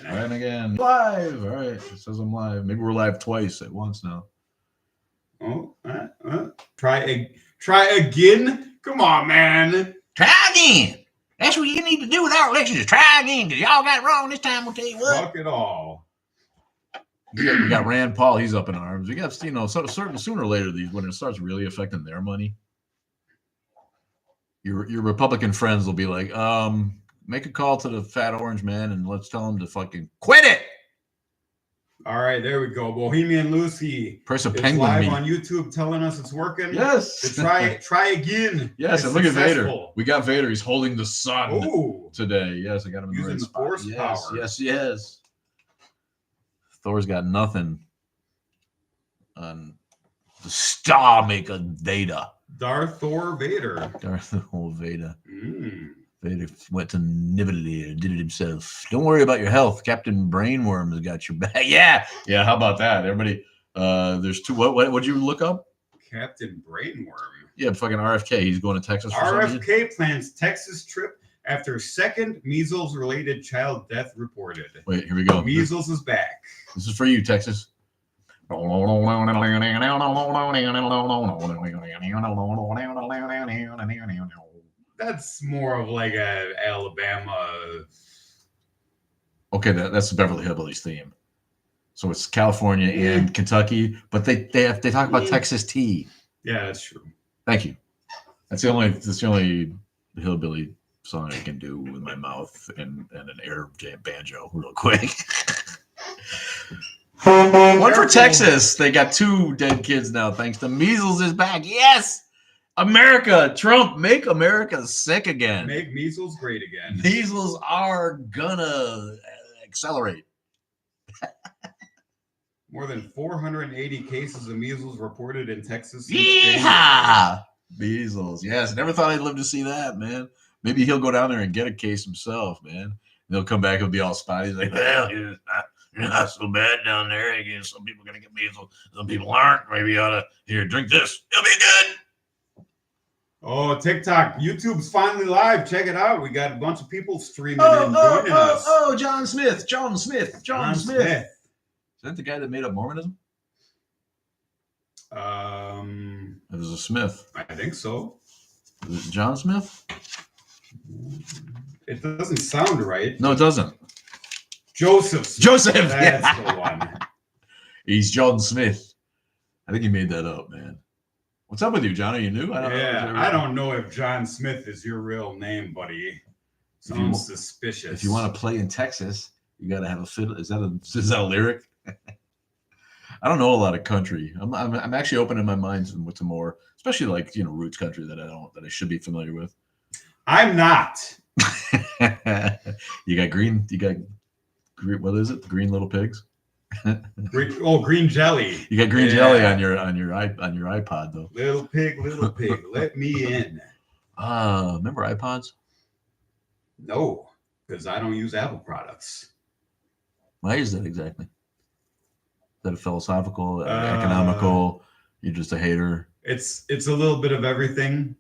Trying again. Live. All right. It says I'm live. Maybe we're live twice at once now. Oh, try again. Come on, man. Try again. That's what you need to do with our elections. Try again, because y'all got it wrong this time. We'll tell you what. Fuck it all. We got Rand Paul. He's up in arms. We got, sooner or later, when it starts really affecting their money, your Republican friends will be like, make a call to the fat orange man and let's tell him to fucking quit it. All right, there we go. Bohemian Lucy Press a is penguin live meat. on YouTube telling us it's working. Yes. To try again. Yes, and look at Vader. We got Vader. He's holding the sun today. Yes, I got him in the right spot. Force power. Yes. Thor's got nothing on the star maker Vader. Darth Thor Vader. Vader. Vader went to Nibbly and did it himself. Don't worry about your health. Captain Brainworm has got your back. Yeah. How about that? Everybody, there's two. What'd you look up? Captain Brainworm. Yeah, fucking RFK. He's going to Texas. RFK plans Texas trip after second measles-related child death reported. Wait, here we go. Measles is back. This is for you, Texas. That's more of like a Alabama. Okay, that's the Beverly Hillbillies theme. So it's California and Kentucky, but they talk about Texas tea. Yeah, that's true. Thank you. That's the only hillbilly song I can do with my mouth and an air banjo real quick. One for Texas. They got 2 dead kids now thanks to measles is back. Yes. America, Trump, make America sick again. Make measles great again. Measles are gonna accelerate. More than 480 cases of measles reported in Texas. Yeehaw! Measles. Yes, never thought I'd live to see that, man. Maybe he'll go down there and get a case himself, man. And he'll come back and be all spotty. He's like, well, you're not so bad down there. I guess some people are going to get measles. Some people aren't. Maybe you ought to, drink this. It'll be good. Oh, TikTok. YouTube's finally live. Check it out. We got a bunch of people streaming and joining us. Oh, John Smith. Is that the guy that made up Mormonism? It was a Smith. I think so. Is it John Smith? It doesn't sound right. No, it doesn't. Joseph. That's the one. He's John Smith. I think he made that up, man. What's up with you, John? Are you new? I don't know if John Smith is your real name, buddy. Sounds suspicious. If you want to play in Texas, you got to have a fiddle. Is that a lyric? I don't know a lot of country. I'm actually opening my mind to more, especially like roots country that I should be familiar with. I'm not. You got green. What is it? The green little pigs. Green jelly. You got green jelly on your iPod though. Little pig, let me in. Remember iPods? No, because I don't use Apple products. Why is that exactly? Is that a philosophical, economical? You're just a hater. It's a little bit of everything.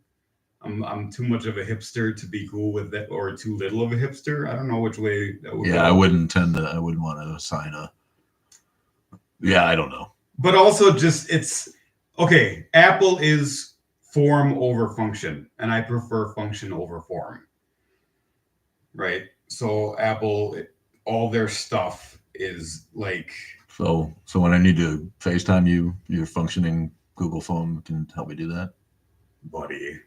I'm too much of a hipster to be cool with it, or too little of a hipster. I don't know which way that would go. I wouldn't want to sign a. Yeah, I don't know. But also it's okay. Apple is form over function, and I prefer function over form. Right? So Apple, all their stuff is like. So when I need to FaceTime you, your functioning Google phone can help me do that? Buddy.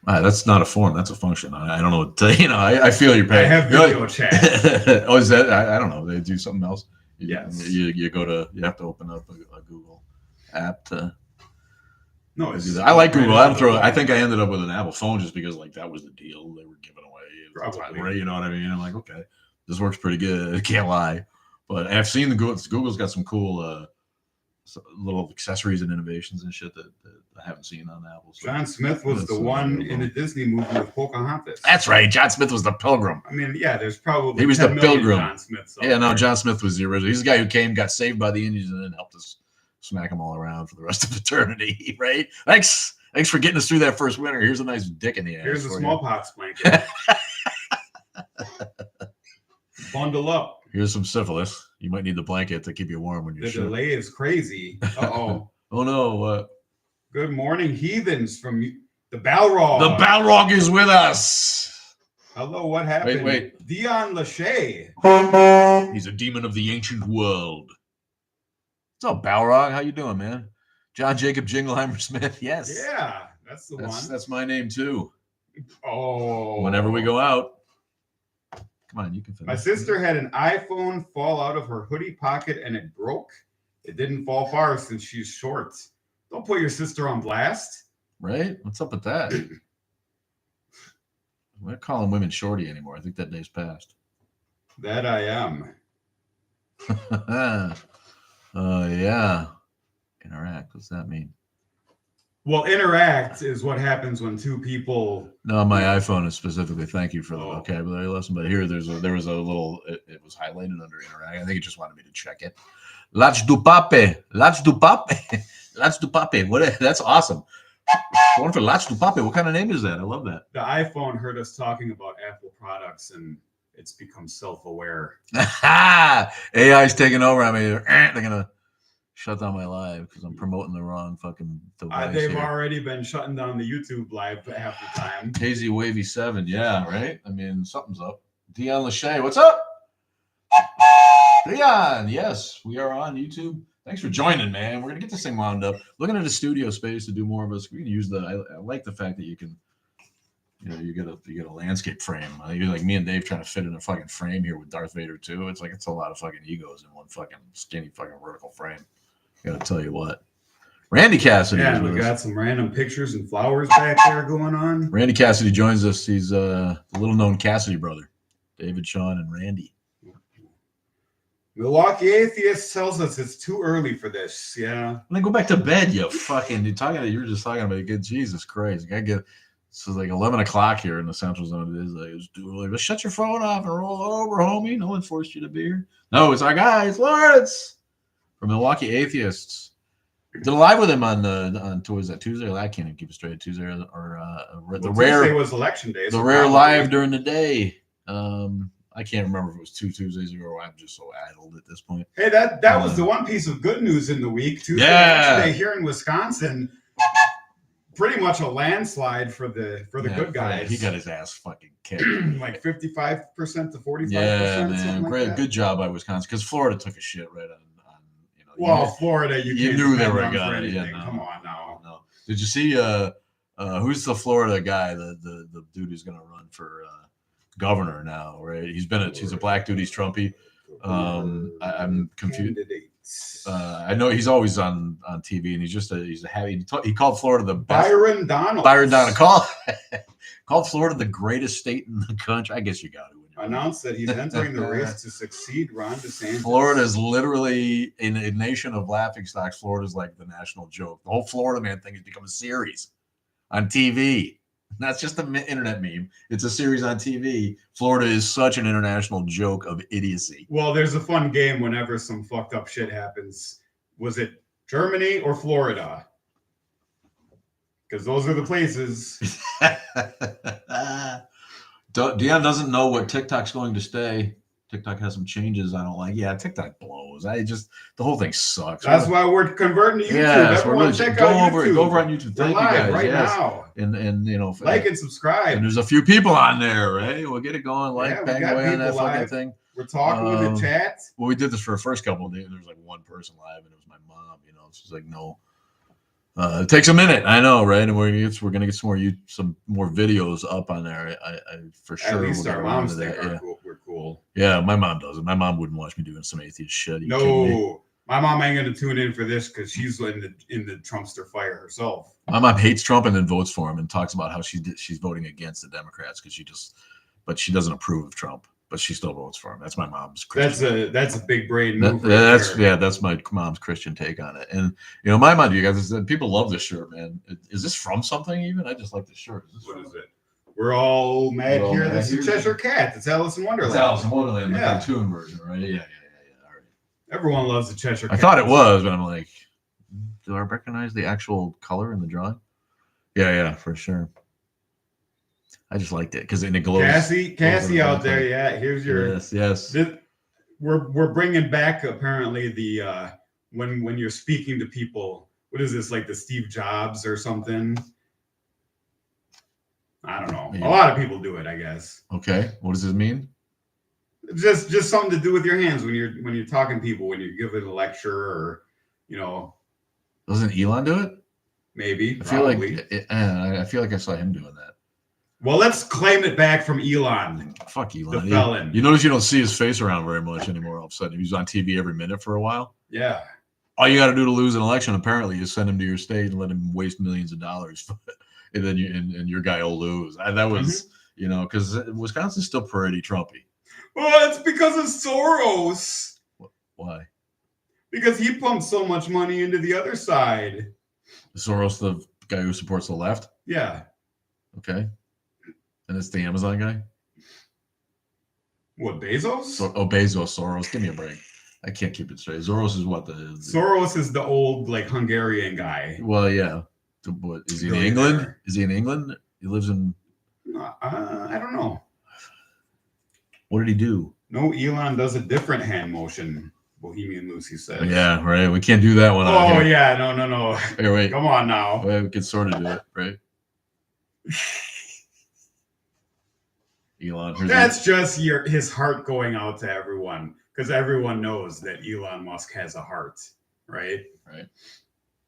That's not a form. That's a function. I don't know what to, I feel your pain. I have video chat. Oh, is that? I don't know. They do something else. Yes. You have to open up a Google app to. No, I like Google. I think I ended up with an Apple phone just because that was the deal they were giving away. Probably. You know what I mean? I'm like, okay, this works pretty good. I can't lie. But I've seen Google's got some cool little accessories and innovations and shit that I haven't seen on Apple. So John Smith was the one in a Disney movie with Pocahontas. That's right. John Smith was the Pilgrim. I mean, yeah, there's probably he was the Pilgrim. John Smiths. John Smith was the original. He's the guy who came, got saved by the Indians, and then helped us smack them all around for the rest of eternity. Right? Thanks for getting us through that first winter. Here's a nice dick in the ass. Here's a smallpox blanket. Bundle up. Here's some syphilis. You might need the blanket to keep you warm when you're The shook. delay is crazy. Uh-oh. Oh no, what? Good morning, heathens from the Balrog. The Balrog is with us. Hello, what happened? Wait. Dion Lachey. He's a demon of the ancient world. What's up, Balrog? How you doing, man? John Jacob Jingleheimer Smith. Yes. Yeah, that's the one. That's my name too. Oh. Whenever we go out. Come on, you can finish. My sister had an iPhone fall out of her hoodie pocket and it broke. It didn't fall far since she's short. Don't put your sister on blast. Right? What's up with that? We're not calling women shorty anymore. I think that day's passed. That I am. Yeah. Interact. What's that mean? Well, interact is what happens when two people. No, my iPhone is specifically. Thank you for the vocabulary lesson. But here, there was a little. It was highlighted under interact. I think it just wanted me to check it. Lats du pape. Lats du pape. Lats du pape. What? That's awesome. Going for Lats du pape. What kind of name is that? I love that. The iPhone heard us talking about Apple products and it's become self-aware. AI's taking over. I mean, they're gonna shut down my live because I'm promoting the wrong fucking device. They've here. Already been shutting down the YouTube live half the time. Hazy Wavy 7, yeah, right? I mean, something's up. Dion Lachey, what's up? Dion, yes, we are on YouTube. Thanks for joining, man. We're gonna get this thing wound up. Looking at a studio space to do more of us. We can use the. I like the fact that you can, you get a landscape frame. You're like me and Dave trying to fit in a fucking frame here with Darth Vader too. It's like it's a lot of fucking egos in one fucking skinny fucking vertical frame. I gotta tell you what. Randy Cassidy. Yeah, we got some random pictures and flowers back there going on. Randy Cassidy joins us. He's the little-known Cassidy brother, David, Sean, and Randy. Milwaukee Atheist tells us it's too early for this. Yeah. Then go back to bed, you fucking. You were just talking about it. Jesus Christ. You gotta get. So it's like 11 o'clock here in the Central Zone. It is like it's too early. But shut your phone off and roll over, homie. No one forced you to be here. No, it's our guy. It's Lawrence from Milwaukee Atheists. Did a live with him on was that Tuesday? I can't even keep it straight. Tuesday or the rare. Tuesday was election day. The rare live during the day. I can't remember if it was 2 Tuesdays ago. I'm just so addled at this point. Hey, that was the one piece of good news in the week. Tuesday yesterday here in Wisconsin, pretty much a landslide for the good guys. He got his ass fucking kicked. Like 55% to 45%. Yeah, man. Like Great, that. Good job by Wisconsin because Florida took a shit right on. Well, Florida, you knew they were gonna. Yeah, Come on now. No. Did you see? Who's the Florida guy? The dude who's gonna run for governor now, right? He's a black dude. He's Trumpy. I'm confused. I know he's always on TV, and he called Florida the best. Byron Donald called Florida the greatest state in the country. I guess you got it. Announced that he's entering the race to succeed Ron DeSantis. Florida is literally in a nation of laughing stocks. Florida is like the national joke. The whole Florida man thing has become a series on TV. That's just an internet meme. It's a series on TV. Florida is such an international joke of idiocy. Well, there's a fun game whenever some fucked up shit happens. Was it Germany or Florida? Because those are the places. Dion doesn't know what TikTok's going to stay. TikTok has some changes I don't like. Yeah, TikTok blows. The whole thing sucks. That's why we're converting to YouTube. Yeah, everyone check out YouTube. Go over on YouTube. Thank you guys. Right now. And like and subscribe. And there's a few people on there, right? We'll get it going. Bang away on that fucking thing. We're talking with the chat. Well, we did this for the first couple of days. There was like one person live, and it was my mom. She's like, no. It takes a minute, I know, right? And we're gonna get some more videos up on there. I for sure. At least our moms think we're cool. Yeah, my mom doesn't. My mom wouldn't watch me doing some atheist shit. No, my mom ain't gonna tune in for this because she's in the Trumpster fire herself. My mom hates Trump and then votes for him and talks about how she's voting against the Democrats because but she doesn't approve of Trump. But she still votes for him. That's my mom's Christian. That's a big brain move. That's my mom's Christian take on it. And my mind, you guys, people love this shirt, man. Is this from something even? I just like this shirt. What is it? We're all mad here. This is Cheshire Cat. It's Alice in Wonderland. It's Alice in Wonderland, the cartoon version, right? Yeah. All right. Everyone loves the Cheshire Cat. I thought it was, but I'm like, do I recognize the actual color in the drawing? Yeah, for sure. I just liked it because it glows. Cassie out there, yeah. Here's your yes. we're bringing back apparently the when you're speaking to people. What is this, like the Steve Jobs or something? I don't know. Yeah. A lot of people do it, I guess. Okay, what does this mean? Just something to do with your hands when you're talking to people, when you're giving a lecture, or Doesn't Elon do it? maybe. I feel Probably. like I feel like I saw him doing that. Well, let's claim it back from Elon. Fuck Elon. The felon. You notice you don't see his face around very much anymore. All of a sudden, he was on TV every minute for a while. Yeah. All you got to do to lose an election, apparently, is send him to your state and let him waste millions of dollars, and then your guy will lose. And that was, because Wisconsin's still pretty Trumpy. Well, it's because of Soros. Why? Because he pumped so much money into the other side. Soros, the guy who supports the left? Yeah. Okay. And it's the Amazon guy? What, Bezos? Bezos, Soros. Give me a break. I can't keep it straight. Soros is what? Soros is the old, like, Hungarian guy. Well, yeah. What, is he in England? Is he in England? He lives in... I don't know. What did he do? No, Elon does a different hand motion, Bohemian Lucy says. Yeah, right. We can't do that one. Oh, yeah. No. Here, wait. Come on now. Well, we can sort of do it, right? Elon. That's just his heart going out to everyone, because everyone knows that Elon Musk has a heart, right? Right.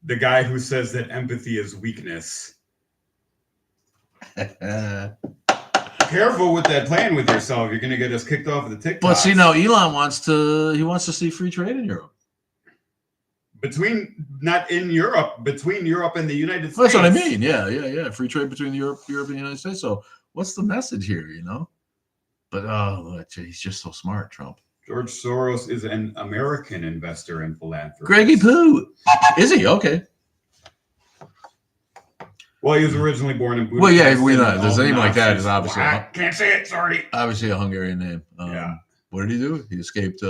The guy who says that empathy is weakness. Careful with that, playing with yourself. You're going to get us kicked off of the TikTok. But see, now Elon wants to see free trade in Europe. Not in Europe, between Europe and the United States. That's what I mean. Yeah. Free trade between Europe and the United States. So what's the message here, But he's just so smart, Trump. George Soros is an American investor in philanthropy. Greggy Poo. Is he? Okay. Well, he was originally born in Budapest. Well, yeah, we know. There's a name like that is obviously... I can't say it, sorry. Obviously a Hungarian name. Yeah. What did he do? He escaped...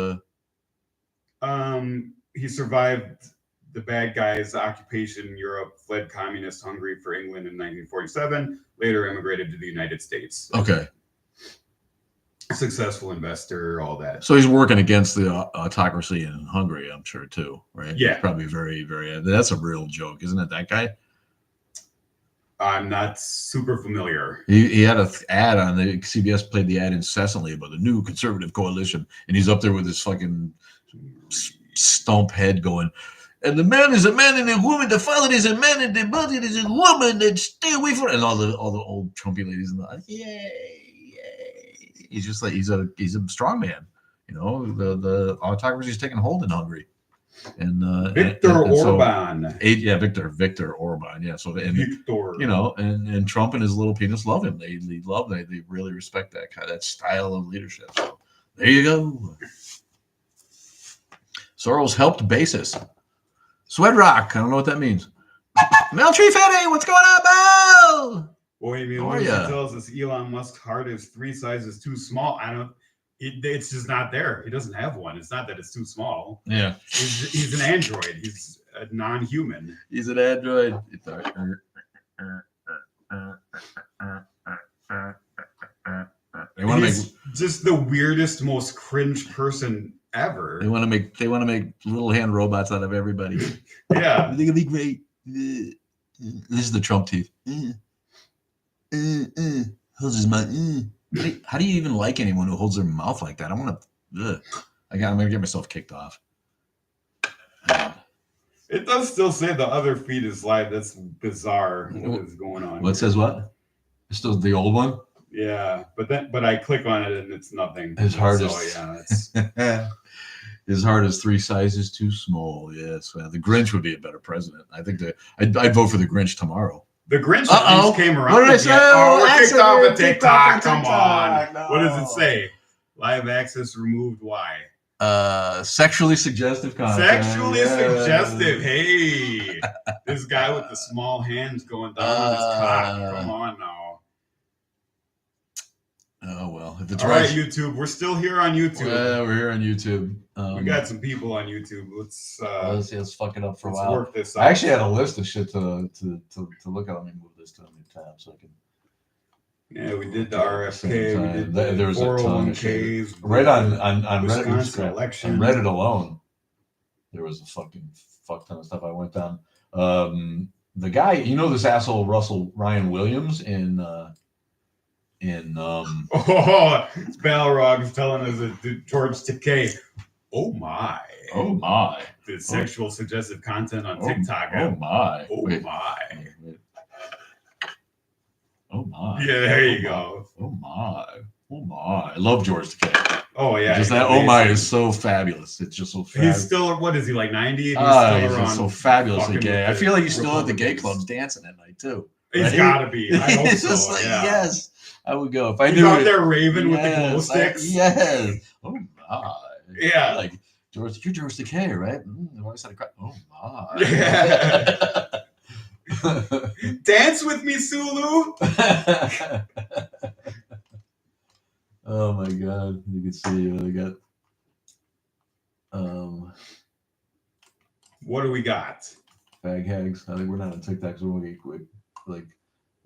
He survived the bad guys' occupation in Europe, fled communist Hungary for England in 1947, later immigrated to the United States. Okay. Successful investor, all that. So he's working against the autocracy in Hungary, I'm sure, too, right? Yeah. He's probably very, very... That's a real joke, isn't it, that guy? I'm not super familiar. He had an ad on the CBS, played the ad incessantly about the new conservative coalition, and he's up there with his fucking stump head going, and the man is a man and a woman, the father is a man and the mother is a woman, and stay away from it. And all the old Trumpy ladies in the yay. He's just like he's a strong man. The autocracy is taking hold in Hungary. And Viktor Orban. Viktor Orban. Yeah. So Viktor. And Trump and his little penis love him. They really respect that style of leadership. So there you go. Soros helped basis. Sweat rock. I don't know what that means. Meltree Fetty, what's going on, Bo? Bohemian Lucy tells us Elon Musk's heart is 3 sizes too small. It's just not there. He doesn't have one. It's not that it's too small. Yeah. He's an android. He's a non-human. He's an android. He's just the weirdest, most cringe person ever. They want to make little hand robots out of everybody. Yeah. They're gonna be great. This is the Trump teeth. Holds his mouth. How do you even like anyone who holds their mouth like that? I'm gonna get myself kicked off. It does still say the other feed is live. That's bizarre. What is going on? What says what? It's still the old one. Yeah, but I click on it and it's nothing. His heart his heart is 3 sizes too small. Yes, the Grinch would be a better president. I think I'd vote for the Grinch tomorrow. The Grinch at least came around. What did I say? We're kicked off of TikTok. Come on. No. What does it say? Live access removed. Why? Sexually suggestive content. Suggestive. Hey, this guy with the small hands going down on his cock. Come on now. Oh well, if it's all right, YouTube. We're still here on YouTube. Yeah, we're here on YouTube. We got some people on YouTube. Let's fuck it up for a while. Work this out. I actually had a list of shit to look at. Let me move this to a new tab so I can. Yeah, we did the at the same RFK. We time. did the There was a ton of shit. 401ks. Right on Reddit, Wisconsin election. on Reddit alone, there was a fucking fuck ton of stuff I went down. The guy, you know, this asshole Ryan Williams in Oh, it's Balrog's telling us that George Takei. Oh my. oh my. The sexual suggestive content on Oh, TikTok. oh my. Oh Wait. my. Wait. Oh my. Yeah, there you Oh go. My. Oh my. Oh my. I love George Takei. Oh yeah. Just that oh my is so fabulous. It's just so fabulous. He's still, what is he, like 90? He's He's just so fabulously gay. I feel like he's still at the gay clubs dancing at night too. He's right? gotta be. I hope it's so. just like, Yeah. yes, I would go if I He's knew. out there raving with the glow sticks. Yes. Oh my. Yeah. Like George, you're George Takei, right? I always had a cry. Oh my. Yeah. Dance with me, Sulu. Oh my god. You can see they got what do we got? fag hags. I think we're not on TikTok, so we'll get quick. Like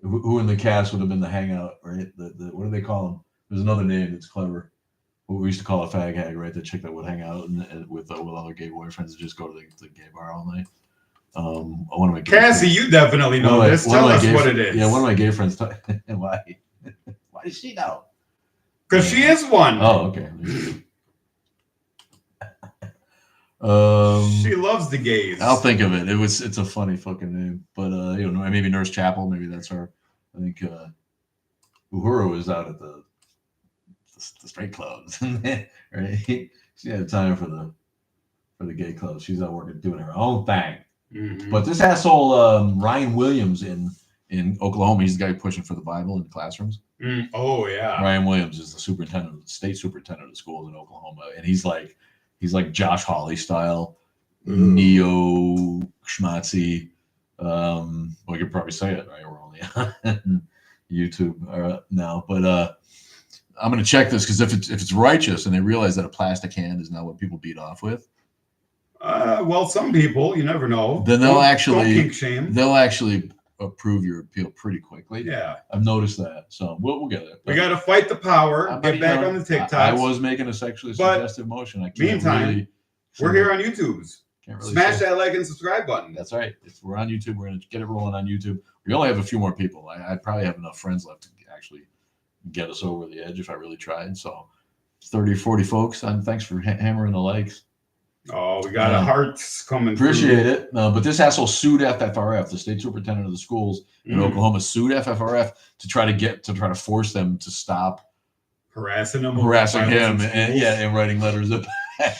who in the cast would have been the hangout, right? The what do they call them? There's another name that's clever. What we used to call a fag hag, right? The chick that would hang out with other gay boyfriends and just go to the gay bar all night. One of my Cassie, you definitely know this. Tell us what it is. Yeah, one of my gay friends. Why? Why does she know? Because she is one. Oh, okay. She loves the gays. I'll think of it. It's a funny fucking name, but you know, maybe Nurse Chapel. Maybe that's her. I think Uhuru is out at the straight clubs, right? She had time for the gay clubs. She's out working, doing her own thing. Mm-hmm. But this asshole Ryan Williams in Oklahoma, he's the guy pushing for the Bible in the classrooms. Oh yeah. Ryan Williams is the state superintendent of schools in Oklahoma, and he's like Josh Hawley style, neo schmatzy. We could probably say it, right? We're only on YouTube now, but I'm going to check this because if it's righteous and they realize that a plastic hand is not what people beat off with. Well, some people, you never know. Then they'll actually kink shame. They'll actually approve your appeal pretty quickly. Yeah, I've noticed that. So we'll get it. We got to fight the power. Get back on the TikToks. I was making a sexually suggestive motion. I can't. Meantime, we're here on YouTube's. Really smash that like and subscribe button. That's right. If we're on YouTube, we're going to get it rolling on YouTube. We only have a few more people. I probably have enough friends left to actually get us over the edge if I really tried. So 30 or 40 folks. Thanks for hammering the likes. Oh, we got hearts coming. Appreciate it. But this asshole sued FFRF, the state superintendent of the schools in Oklahoma, sued FFRF to try to force them to stop harassing him, and writing letters up.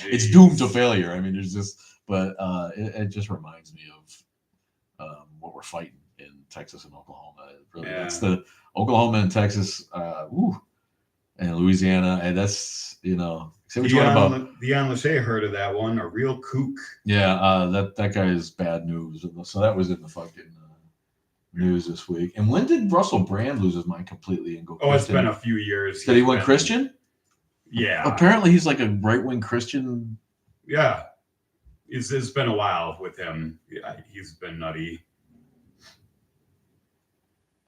It's doomed to failure. I mean, there's just, but it just reminds me of what we're fighting in Texas and Oklahoma. It's the Oklahoma and Texas, and Louisiana, and that's Deion Lachey heard of that one, a real kook. Yeah, that guy is bad news. So that was in the fucking news this week. And when did Russell Brand lose his mind completely and go Christian? It's been a few years. Did he went Christian? Yeah. Apparently he's like a right-wing Christian. Yeah. It's been a while with him. Yeah, he's been nutty.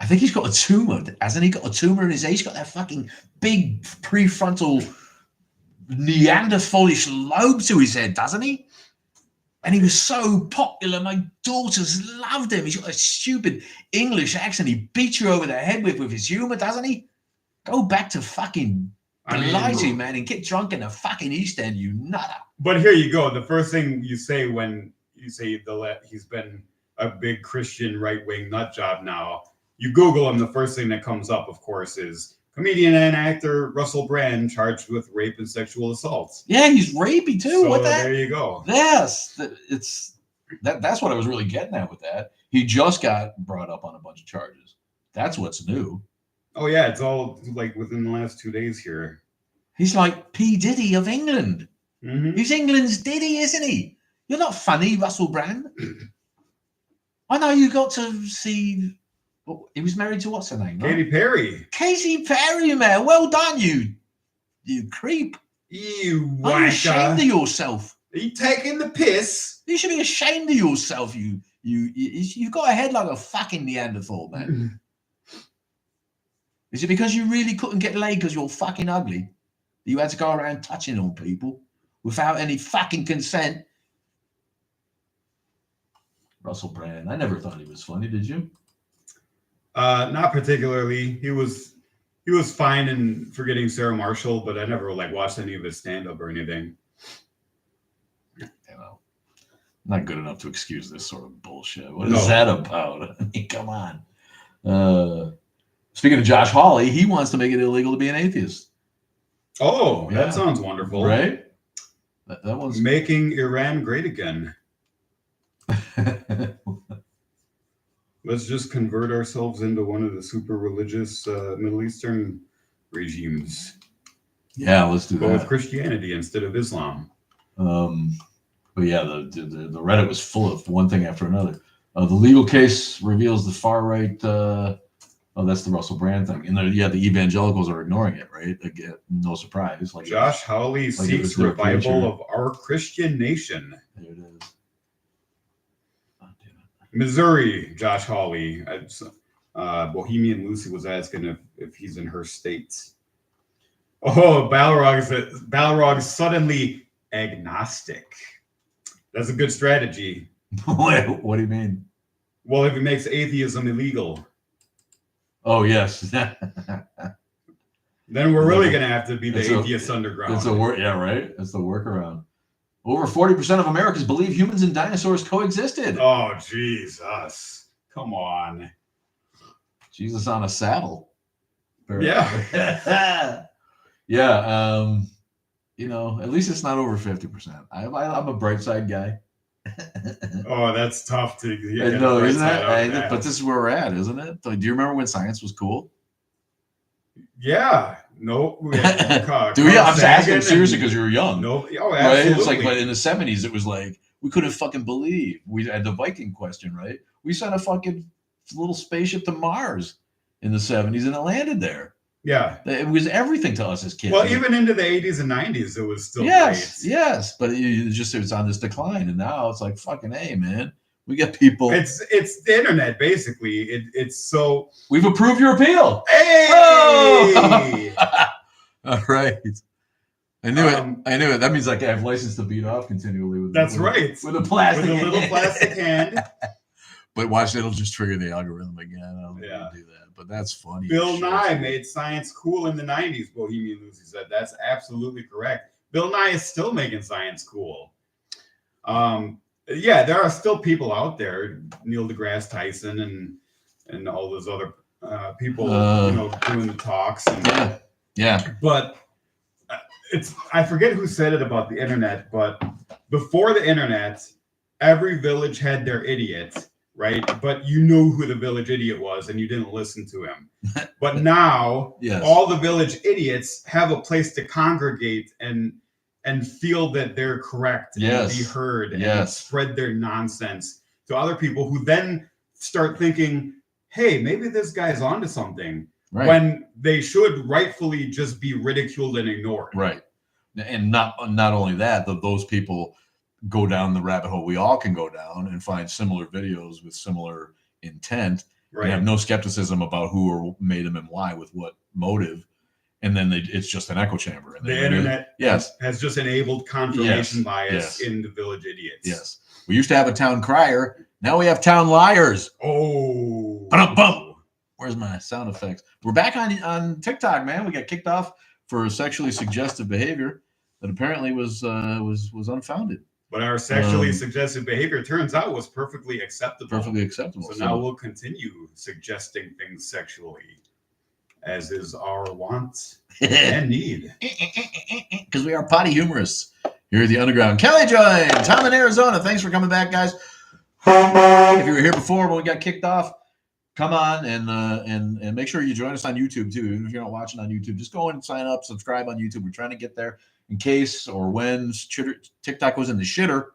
I think he's got a tumor. Hasn't he got a tumor in his head? He's got that fucking big prefrontal Neanderthalish lobe to his head, doesn't he? And he was so popular. My daughters loved him. He's got a stupid English accent. He beats you over the head with his humor, doesn't he? Go back to fucking Blighty, man, and get drunk in the fucking East End, you nutter. But here you go. The first thing you say when you say he's been a big Christian right-wing nut job now, you Google him, the first thing that comes up, of course, is comedian and actor Russell Brand charged with rape and sexual assaults. Yeah, he's rapey too. So what that? There you go. Yes, that's what I was really getting at with that. He just got brought up on a bunch of charges. That's what's new. Oh yeah, it's all like within the last 2 days here. He's like P. Diddy of England. Mm-hmm. He's England's Diddy, isn't he? You're not funny, Russell Brand. I know you got to see. He was married to what's her name? Katy Perry. Katy Perry, man. Well done, you creep. You wanker. Are you ashamed of yourself? Are you taking the piss? You should be ashamed of yourself. You've got a head like a fucking Neanderthal, man. Is it because you really couldn't get laid because you're fucking ugly? You had to go around touching on people without any fucking consent? Russell Brand. I never thought he was funny. Did you? Not particularly. He was fine in Forgetting Sarah Marshall, but I never like watched any of his stand up or anything. You know, not good enough to excuse this sort of bullshit. What is that about? I mean, come on. Speaking of Josh Hawley, he wants to make it illegal to be an atheist. Oh, yeah. That sounds wonderful. Right? That one's making Iran great again. Let's just convert ourselves into one of the super religious Middle Eastern regimes. Yeah, let's do that. But with Christianity instead of Islam. But yeah, the Reddit was full of one thing after another. The legal case reveals the far right. That's the Russell Brand thing. And the evangelicals are ignoring it, right? Again, no surprise. Like Josh Hawley seeks revival of our Christian nation. There it is. Missouri, Josh Hawley. Bohemian Lucy was asking if he's in her state. Oh, Balrog's suddenly agnostic. That's a good strategy. What do you mean? Well, if it makes atheism illegal. Oh, yes. Then we're really going to have to be the atheist underground. It's right? That's the workaround. Over 40% of Americans believe humans and dinosaurs coexisted. Oh, Jesus. Come on. Jesus on a saddle. Yeah. Yeah. At least it's not over 50%. I'm a bright side guy. Oh, that's tough to get. No, isn't it? But this is where we're at, isn't it? Do you remember when science was cool? Yeah. No. Do you? I'm just asking seriously because you were young. No. Oh, absolutely. Right? It's like, but in the 70s, it was like we couldn't fucking believe. We had the Viking question, right? We sent a fucking little spaceship to Mars in the 70s, and it landed there. Yeah. It was everything to us as kids. Well, even into the 80s and 90s, it was still great. Yes, but it's on this decline, and now it's like fucking hey, man. We get people. It's the internet, basically. It's so. We've approved your appeal. Hey! Oh! All right. I knew it. That means like I have license to beat off continually with. That's right. With a plastic. With a little plastic hand. But watch, it'll just trigger the algorithm again. I don't do that. But that's funny. Bill Nye made science cool in the 90s. Bohemian Lucy said that's absolutely correct. Bill Nye is still making science cool. Yeah, there are still people out there, Neil deGrasse Tyson and all those other people, doing the talks. And, yeah. But I forget who said it about the internet, but before the internet, every village had their idiot, right? But you knew who the village idiot was, and you didn't listen to him. But now, all the village idiots have a place to congregate and feel that they're correct and be heard and spread their nonsense to other people who then start thinking, hey, maybe this guy's onto something, when they should rightfully just be ridiculed and ignored. Right. And not only that, those people go down the rabbit hole we all can go down and find similar videos with similar intent and have no skepticism about who or made them and why with what motive. And then it's just an echo chamber. And the internet has just enabled confirmation bias in the village idiots. Yes. We used to have a town crier. Now we have town liars. Oh. Ba-dum-bum. Where's my sound effects? We're back on TikTok, man. We got kicked off for sexually suggestive behavior that apparently was unfounded. But our sexually suggestive behavior turns out was perfectly acceptable. Perfectly acceptable. So now we'll continue suggesting things sexually, as is our want and need. Because we are potty humorists here at the Underground. Kelly joined. Tom in Arizona. Thanks for coming back, guys. If you were here before when we got kicked off, come on and make sure you join us on YouTube too. Even if you're not watching on YouTube, just go and sign up, subscribe on YouTube. We're trying to get there in case or when TikTok was in the shitter.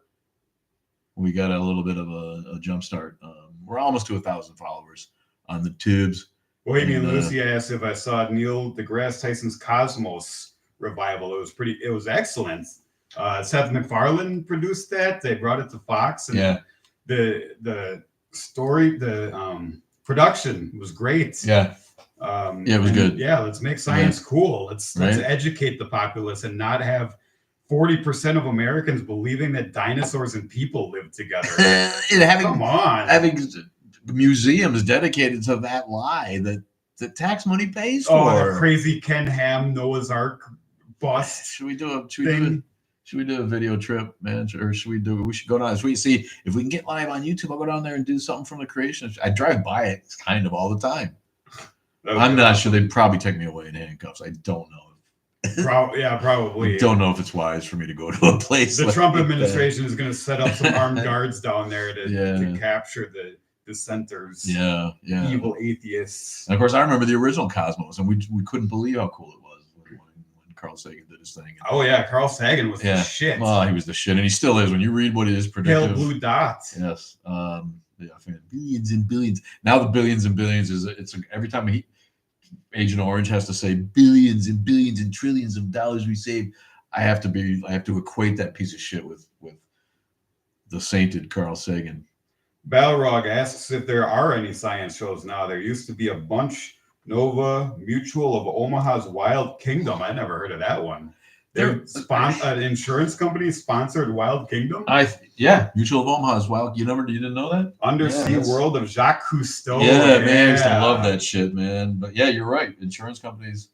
We got a little bit of a jump start. We're almost to 1,000 followers on the tubes. Bohemian Lucy asked if I saw Neil deGrasse Tyson's Cosmos revival. It was excellent. Seth MacFarlane produced that. They brought it to Fox, and the story, the production was great. Yeah. Yeah, it was good. Yeah, let's make science cool. Let's educate the populace and not have 40% of Americans believing that dinosaurs and people live together. Come on. Having museums dedicated to that lie that the tax money pays for. Oh, the crazy Ken Ham Noah's Ark bust. Should we do a video trip, man? Or we should go down? Should we see if we can get live on YouTube? I'll go down there and do something from the creation. I drive by it kind of all the time. I'm not sure. They'd probably take me away in handcuffs. I don't know. Probably. I don't know if it's wise for me to go to a place. The Trump administration is going to set up some armed guards down there to capture the dissenters. Yeah. Evil atheists. And of course, I remember the original Cosmos, and we couldn't believe how cool it was when Carl Sagan did his thing. Oh yeah, Carl Sagan was the shit. Well, he was the shit, and he still is. When you read what it is predictive. Pale blue dot. Yes. Billions and billions. Now the billions and billions it's every time Agent Orange has to say billions and billions and trillions of dollars we save. I have to equate that piece of shit with the sainted Carl Sagan. Balrog asks if there are any science shows now. There used to be a bunch. Nova, Mutual of Omaha's Wild Kingdom. I never heard of that one. An insurance company sponsored Wild Kingdom. Mutual of Omaha's Wild. You didn't know that? Undersea World of Jacques Cousteau. Yeah, man, I used to love that shit, man. But yeah, you're right. Insurance companies.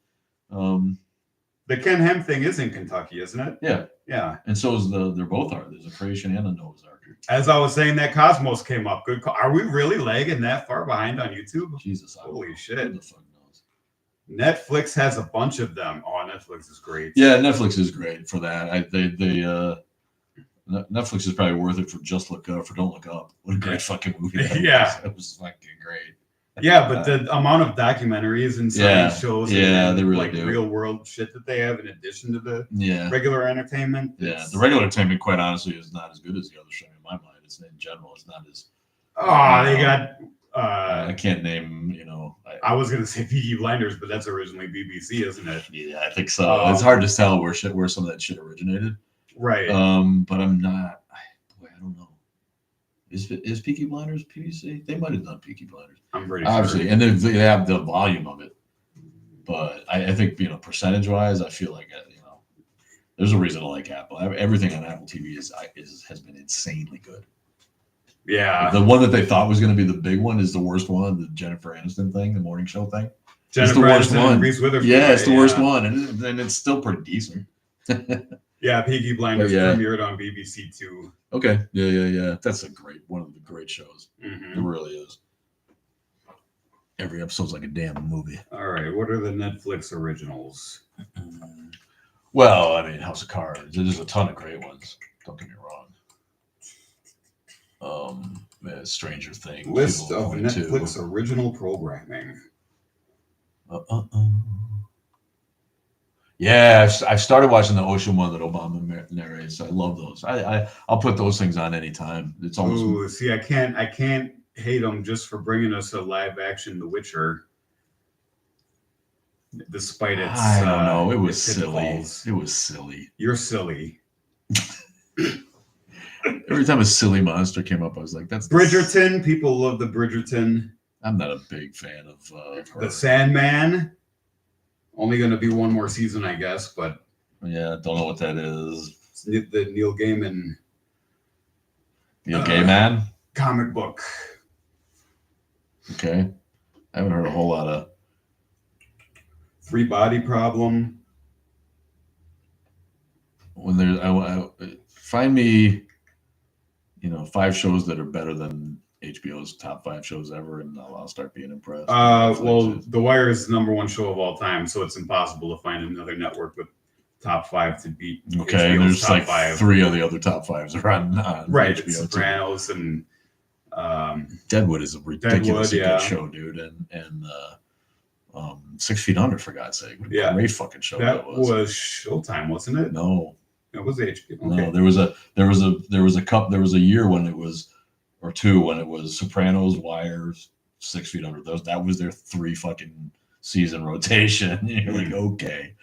The Ken Ham thing is in Kentucky, isn't it? Yeah. And so is they're both are. There's a Creation and a Noah's Ark. As I was saying, that Cosmos came up. Good call. Are we really lagging that far behind on YouTube? Jesus, holy shit! Who the fuck knows? Netflix has a bunch of them. Oh, Netflix is great. Yeah, Netflix is great for that. Netflix is probably worth it for Just Look Up, for Don't Look Up. What a great fucking movie that was. It was fucking great. Yeah, but the amount of documentaries and science shows, and they really do. Real world shit that they have in addition to the regular entertainment. Yeah, the regular entertainment, quite honestly, is not as good as the other show in my mind. It's in general, it's not as. They got. I can't name. I was gonna say Peaky Blinders, but that's originally BBC, isn't it? Yeah, I think so. It's hard to tell where some of that shit originated. Right. But I'm not. I don't know. Is Peaky Blinders PBC? They might have done Peaky Blinders. I'm pretty obviously, sure. And they have the volume of it. But I think percentage wise, I feel like there's a reason to like Apple. Everything on Apple TV has been insanely good. Yeah. The one that they thought was going to be the big one is the worst one. The Jennifer Aniston thing, the morning show thing. It's the worst one. Reese Witherspoon. Yeah, it's the worst one, and it's still pretty decent. Yeah, Peaky Blinders premiered on BBC Two. Okay. Yeah. That's one of the great shows. Mm-hmm. It really is. Every episode's like a damn movie. All right. What are the Netflix originals? Well, I mean, House of Cards. There's a ton of great ones. Don't get me wrong. Stranger Things. List of Netflix original programming. Yeah, I've started watching the Ocean one that Obama narrates. I love those. I'll put those things on anytime. It's almost. Ooh, see, I can't hate them just for bringing us a live action The Witcher. Despite its, I don't know. It was silly. pitfalls. It was silly. You're silly. Every time a silly monster came up, I was like, "That's Bridgerton." People love the Bridgerton. I'm not a big fan of her. The Sandman. Only going to be one more season, I guess, but yeah, don't know what that is. It's the Neil Gaiman. Neil Gaiman comic book. Okay, I haven't heard a whole lot of. Three Body Problem. When there's, I find me, 5 shows that are better than HBO's top 5 shows ever, and I'll start being impressed. Well, The Wire is the #1 show of all time, so it's impossible to find another network with top 5 to beat. Okay, HBO's there's top like 5. 3 of the other top 5s are on right, HBO. Sopranos too. And Deadwood is a ridiculously good show, dude, and 6 Feet Under, for God's sake. What a great fucking show that was Showtime, wasn't it? No, it was HBO. Okay. No, there was a year when it was, or 2 when it was Sopranos, Wire, 6 Feet Under. That was their 3 fucking season rotation. You're like, okay.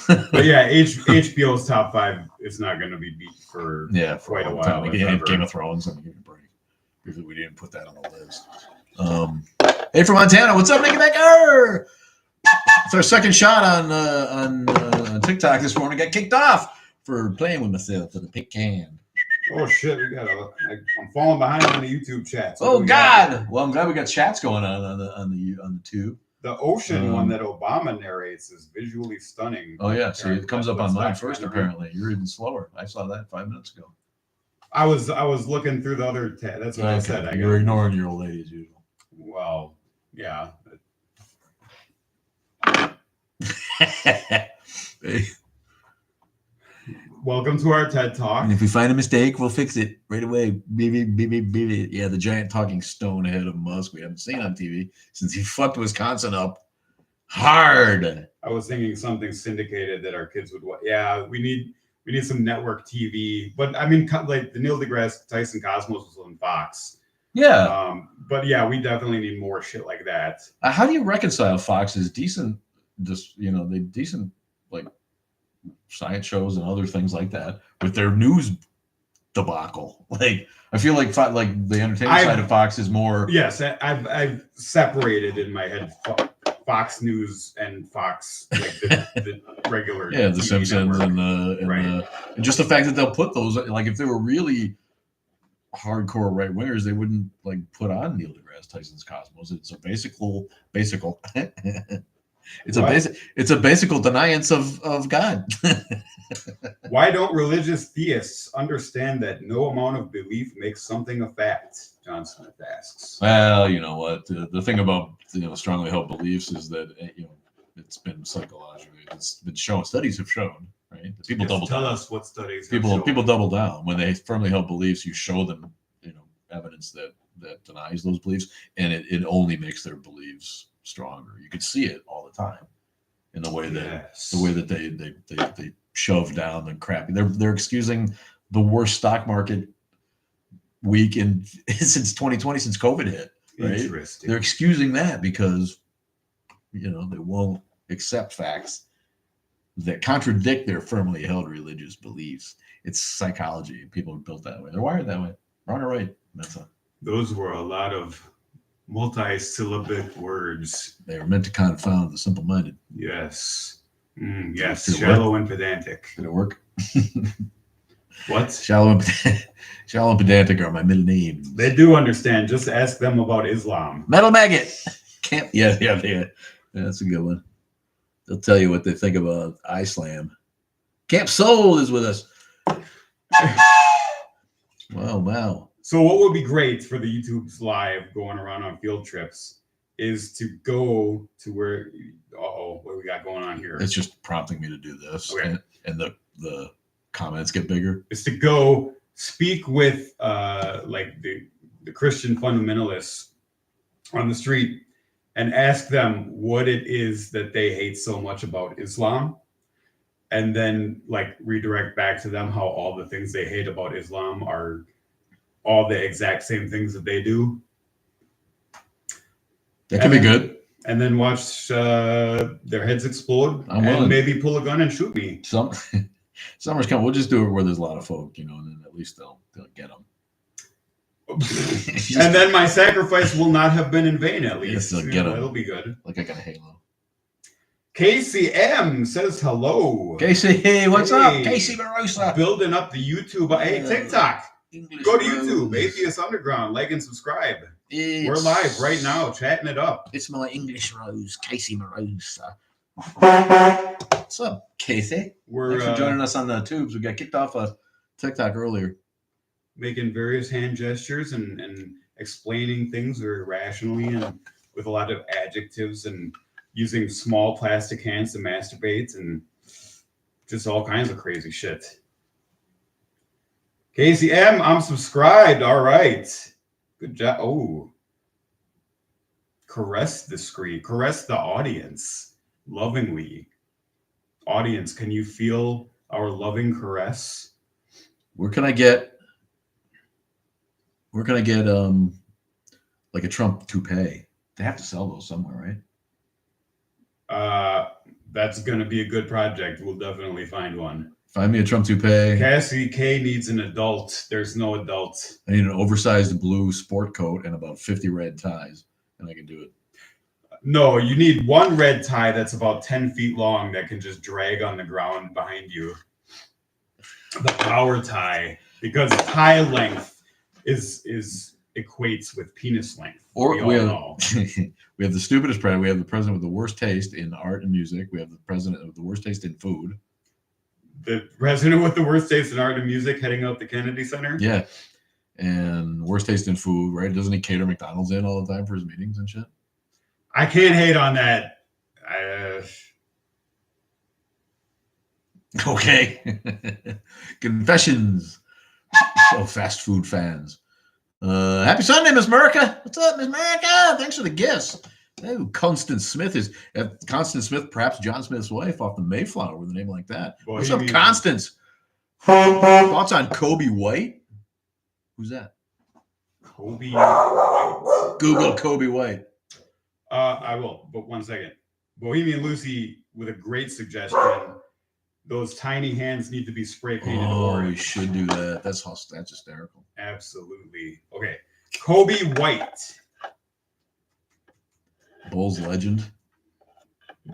But yeah, HBO's top 5 is not going to be beat for quite a while. Game of Thrones. I mean, give me a break. Usually we didn't put that on the list. Hey, from Montana, what's up, Nicky Becker? It's our second shot on TikTok this morning. Got kicked off for playing with myself with a pick can. Oh shit, I'm falling behind on the YouTube chat. So God! Well, I'm glad we got chats going on the tube. The ocean one that Obama narrates is visually stunning. Oh yeah, see, it comes up on mine first. Apparently, you're even slower. I saw that 5 minutes ago. I was looking through the other tab. That's what I said. You're ignoring your old lady as usual. Well, yeah. Hey. Welcome to our TED Talk. And if we find a mistake, we'll fix it right away. Baby. Yeah, the giant talking stone head of Musk we haven't seen on TV since he fucked Wisconsin up hard. I was thinking something syndicated that our kids would watch. Yeah, we need some network TV. But I mean, like the Neil deGrasse Tyson Cosmos was on Fox. Yeah. But yeah, we definitely need more shit like that. How do you reconcile Fox's decent, decent like science shows and other things like that with their news debacle? Like, I feel like the entertainment side of Fox is more. Yes, I've separated in my head Fox News and Fox, like the regular. Yeah, the TV Simpsons network. and just the fact that they'll put those, like, if they were really hardcore right wingers, they wouldn't like put on Neil deGrasse Tyson's Cosmos. It's a basical. It's a basical deniance of God. Why don't religious theists understand that no amount of belief makes something a fact? John Smith asks. Well, you know what? The thing about strongly held beliefs is that it's been psychologically, it's been shown. Studies have shown, right? People double down. Tell us what studies. People double down when they firmly held beliefs. You show them, evidence that denies those beliefs, and it only makes their beliefs stronger. You could see it all the time in the way that they shove down the crap. They're excusing the worst stock market week since 2020, since COVID hit. Right? Interesting. They're excusing that because they won't accept facts that contradict their firmly held religious beliefs. It's psychology. People are built that way. They're wired that way. Wrong or right? Those were a lot of multi-syllabic words. They are meant to confound the simple-minded. Yes. Yes. Shallow and pedantic. Did it work? What? Shallow and pedantic are my middle names. They do understand. Just ask them about Islam. Metal maggot. Yeah. That's a good one. They'll tell you what they think about Islam. Camp Soul is with us. Wow. So what would be great for the YouTube's live going around on field trips is to go to where, what do we got going on here? It's just prompting me to do this. Okay. And the comments get bigger. Is to go speak with like the Christian fundamentalists on the street and ask them what it is that they hate so much about Islam. And then like redirect back to them how all the things they hate about Islam are all the exact same things that they do. That can be good. And then watch their heads explode and maybe pull a gun and shoot me. Summer's coming. We'll just do it where there's a lot of folk, and then at least they'll get them. And then my sacrifice will not have been in vain, at least. They'll get them. It'll be good. Like I got a halo. Casey M says hello. Casey, hey, what's up? Casey Marosa. Building up the YouTube. Hey, TikTok. English Go to YouTube, Atheist Underground, like and subscribe. We're live right now, chatting it up. It's my English Rose, Casey Marosa. What's up, Casey? Thanks for joining us on the tubes. We got kicked off of TikTok earlier. Making various hand gestures and explaining things very rationally and with a lot of adjectives and using small plastic hands to masturbate and just all kinds of crazy shit. Casey M, I'm subscribed. All right. Good job. Oh. Caress the screen. Caress the audience lovingly. Audience, can you feel our loving caress? Where can I get like a Trump toupee? They have to sell those somewhere, right? That's going to be a good project. We'll definitely find one. Find me a Trump toupee. Cassie K needs an adult. There's no adult. I need an oversized blue sport coat and about 50 red ties, and I can do it. No, you need one red tie that's about 10 feet long that can just drag on the ground behind you. The power tie, because tie length is equates with penis length. Or we have, know. we have the stupidest president. We have the president with the worst taste in art and music. We have the president with the worst taste in food. The president with the worst taste in art and music heading out the Kennedy Center. Yeah, and worst taste in food, right? Doesn't he cater McDonald's in all the time for his meetings and shit? I can't hate on that. Okay. Confessions of fast food fans. Happy Sunday, Miss America. What's up, Miss America? Thanks for the gifts. Oh, Constance Smith is Constance Smith, perhaps John Smith's wife off the Mayflower with a name like that. Boy, what's up, Constance? Thoughts on Kobe White? Who's that? Kobe White. Google Kobe White. I will, but 1 second. Bohemian Lucy with a great suggestion. Those tiny hands need to be spray painted orange. We should do that. That's hysterical. Absolutely. Okay. Kobe White. Bulls legend.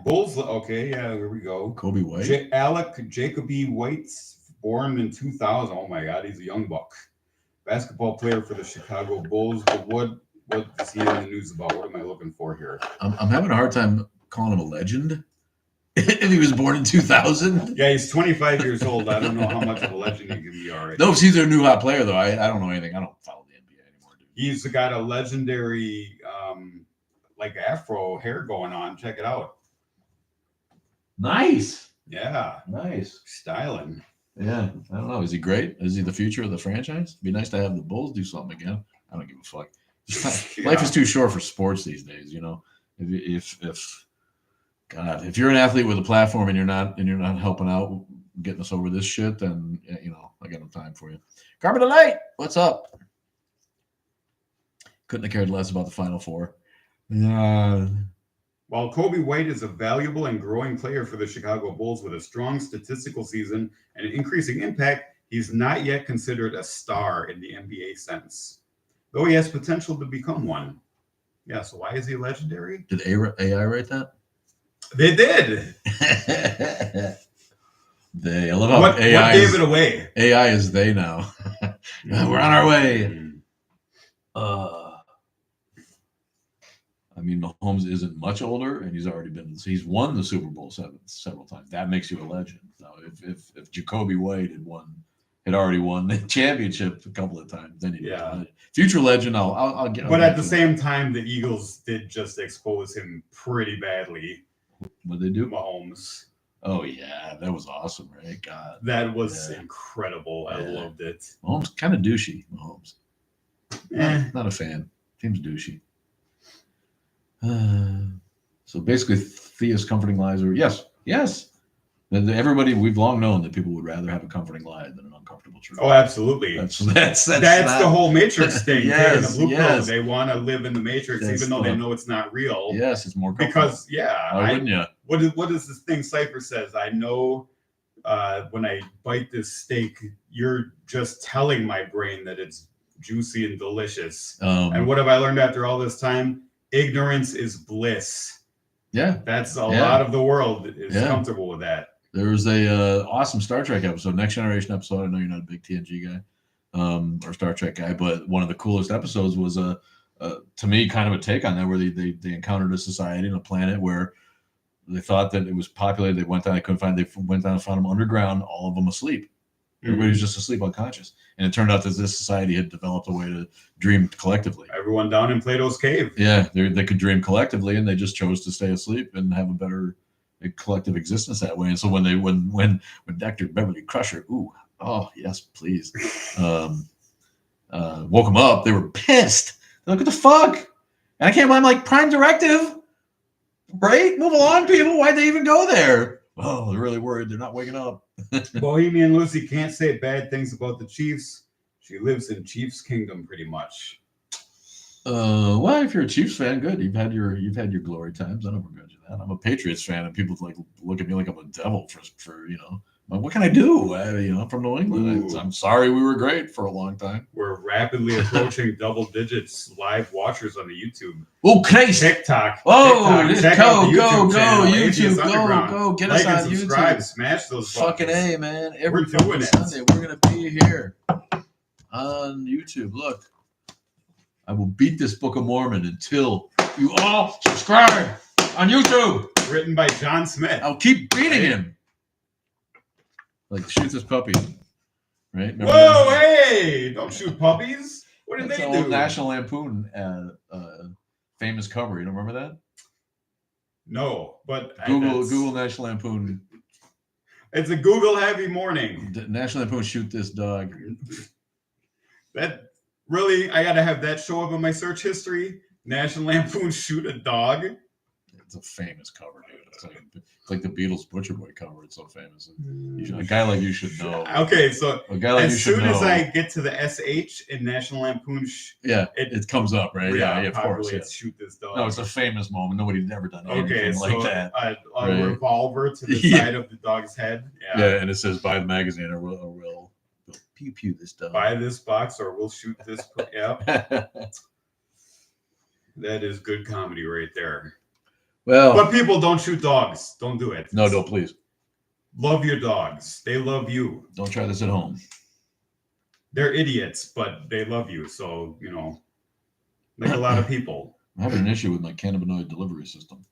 Bulls. Okay, yeah, here we go. Kobe White. Alec Jacoby White, born in 2000. Oh my God, he's a young buck. Basketball player for the Chicago Bulls. But what is he in the news about? What am I looking for here? I'm having a hard time calling him a legend. If he was born in 2000. Yeah, he's 25 years old. I don't know how much of a legend he can be already. No, he's a new hot player, though. I don't know anything. I don't follow the NBA anymore, dude. He's got a legendary, like afro hair going on. Check it out. Nice. Yeah. Nice. Styling. Yeah. I don't know. Is he great? Is he the future of the franchise? It'd be nice to have the Bulls do something again. I don't give a fuck. Life is too short for sports these days, you know. If you're an athlete with a platform and you're not helping out getting us over this shit, then you know I got no time for you. Carbon Delight, what's up? Couldn't have cared less about the Final Four. While Kobe White is a valuable and growing player for the Chicago Bulls with a strong statistical season and an increasing impact, he's not yet considered a star in the NBA sense, though he has potential to become one. Yeah, so why is he legendary? Did AI write that? They did. I love how what gave it away? AI is they now. We're on our way. I mean, Mahomes isn't much older, and he's won the Super Bowl several times. That makes you a legend. Now, if Jacoby White had already won the championship a couple of times, then he'd be a legend. Future legend. I'll get. But at the same time, the Eagles did just expose him pretty badly. What they do? Mahomes. Oh yeah, that was awesome, right? God, that was incredible. I loved it. Mahomes kind of douchey. Mahomes, not a fan. Seems douchey. So basically, Thea's comforting lies are yes. Everybody, we've long known that people would rather have a comforting lie than an uncomfortable truth. Oh, absolutely. That's the whole Matrix thing. Yes, the blue pill. They want to live in the Matrix, even though they know it's not real. Yes, it's more because why wouldn't you? What is this thing Cypher says? I know when I bite this steak, you're just telling my brain that it's juicy and delicious. And what have I learned after all this time? Ignorance is bliss. Yeah, that's a lot of the world is comfortable with that. There was a awesome Star Trek episode, Next Generation episode. I know you're not a big TNG guy or Star Trek guy, but one of the coolest episodes was to me kind of a take on that, where they encountered a society and a planet where they thought that it was populated. They went down, they couldn't find. They went down and found them underground, all of them asleep. Everybody was just asleep, unconscious. And it turned out that this society had developed a way to dream collectively. Everyone down in Plato's cave. Yeah, they could dream collectively, and they just chose to stay asleep and have a better collective existence that way. And so when Dr. Beverly Crusher, oh yes, please, woke them up, they were pissed. They're like, what the fuck? And I can't blame Prime Directive, right? Move along, people. Why'd they even go there? Oh, they're really worried. They're not waking up. Bohemian Lucy can't say bad things about the Chiefs. She lives in Chiefs Kingdom pretty much. Well, if you're a Chiefs fan, good. You've had your glory times. I don't begrudge you that. I'm a Patriots fan, and people look at me like I'm a devil for Well, what can I do? I'm from New England. I'm sorry we were great for a long time. We're rapidly approaching double digits live watchers on the YouTube. Oh, Christ. TikTok. Oh, TikTok. Check out the YouTube channel, YouTube, Atheist Underground. go. Get like us and on subscribe. YouTube. Smash those Fucking buttons. A, man. Every We're doing it. Sunday, we're going to be here on YouTube. Look, I will beat this Book of Mormon until you all subscribe on YouTube. Written by John Smith. I'll keep beating him. Like, shoot this puppy. Right? Remember Whoa, that? hey! Don't shoot puppies. What did That's they the do? old National Lampoon famous cover. You don't remember that? No, but Google National Lampoon. It's a Google heavy morning. National Lampoon, shoot this dog. That really, I gotta have that show up in my search history. National Lampoon, shoot a dog. It's a famous cover, dude. It's like the Beatles Butcher Boy cover. It's so famous. A guy like you should know. Okay, so a guy like as you should soon know, as I get to the SH in National Lampoon, it comes up, right? Yeah, of course. Yeah. Shoot this dog. No, it's a famous moment. Nobody's ever done anything like that. A revolver to the side of the dog's head. Yeah, and it says buy the magazine or we'll pew pew this dog. Buy this box or we'll shoot this. Yeah. That is good comedy right there. Well, but people don't shoot dogs. Don't do it. No, don't, please. Love your dogs. They love you. Don't try this at home. They're idiots, but they love you. So, like a lot of people. I'm having an issue with my cannabinoid delivery system.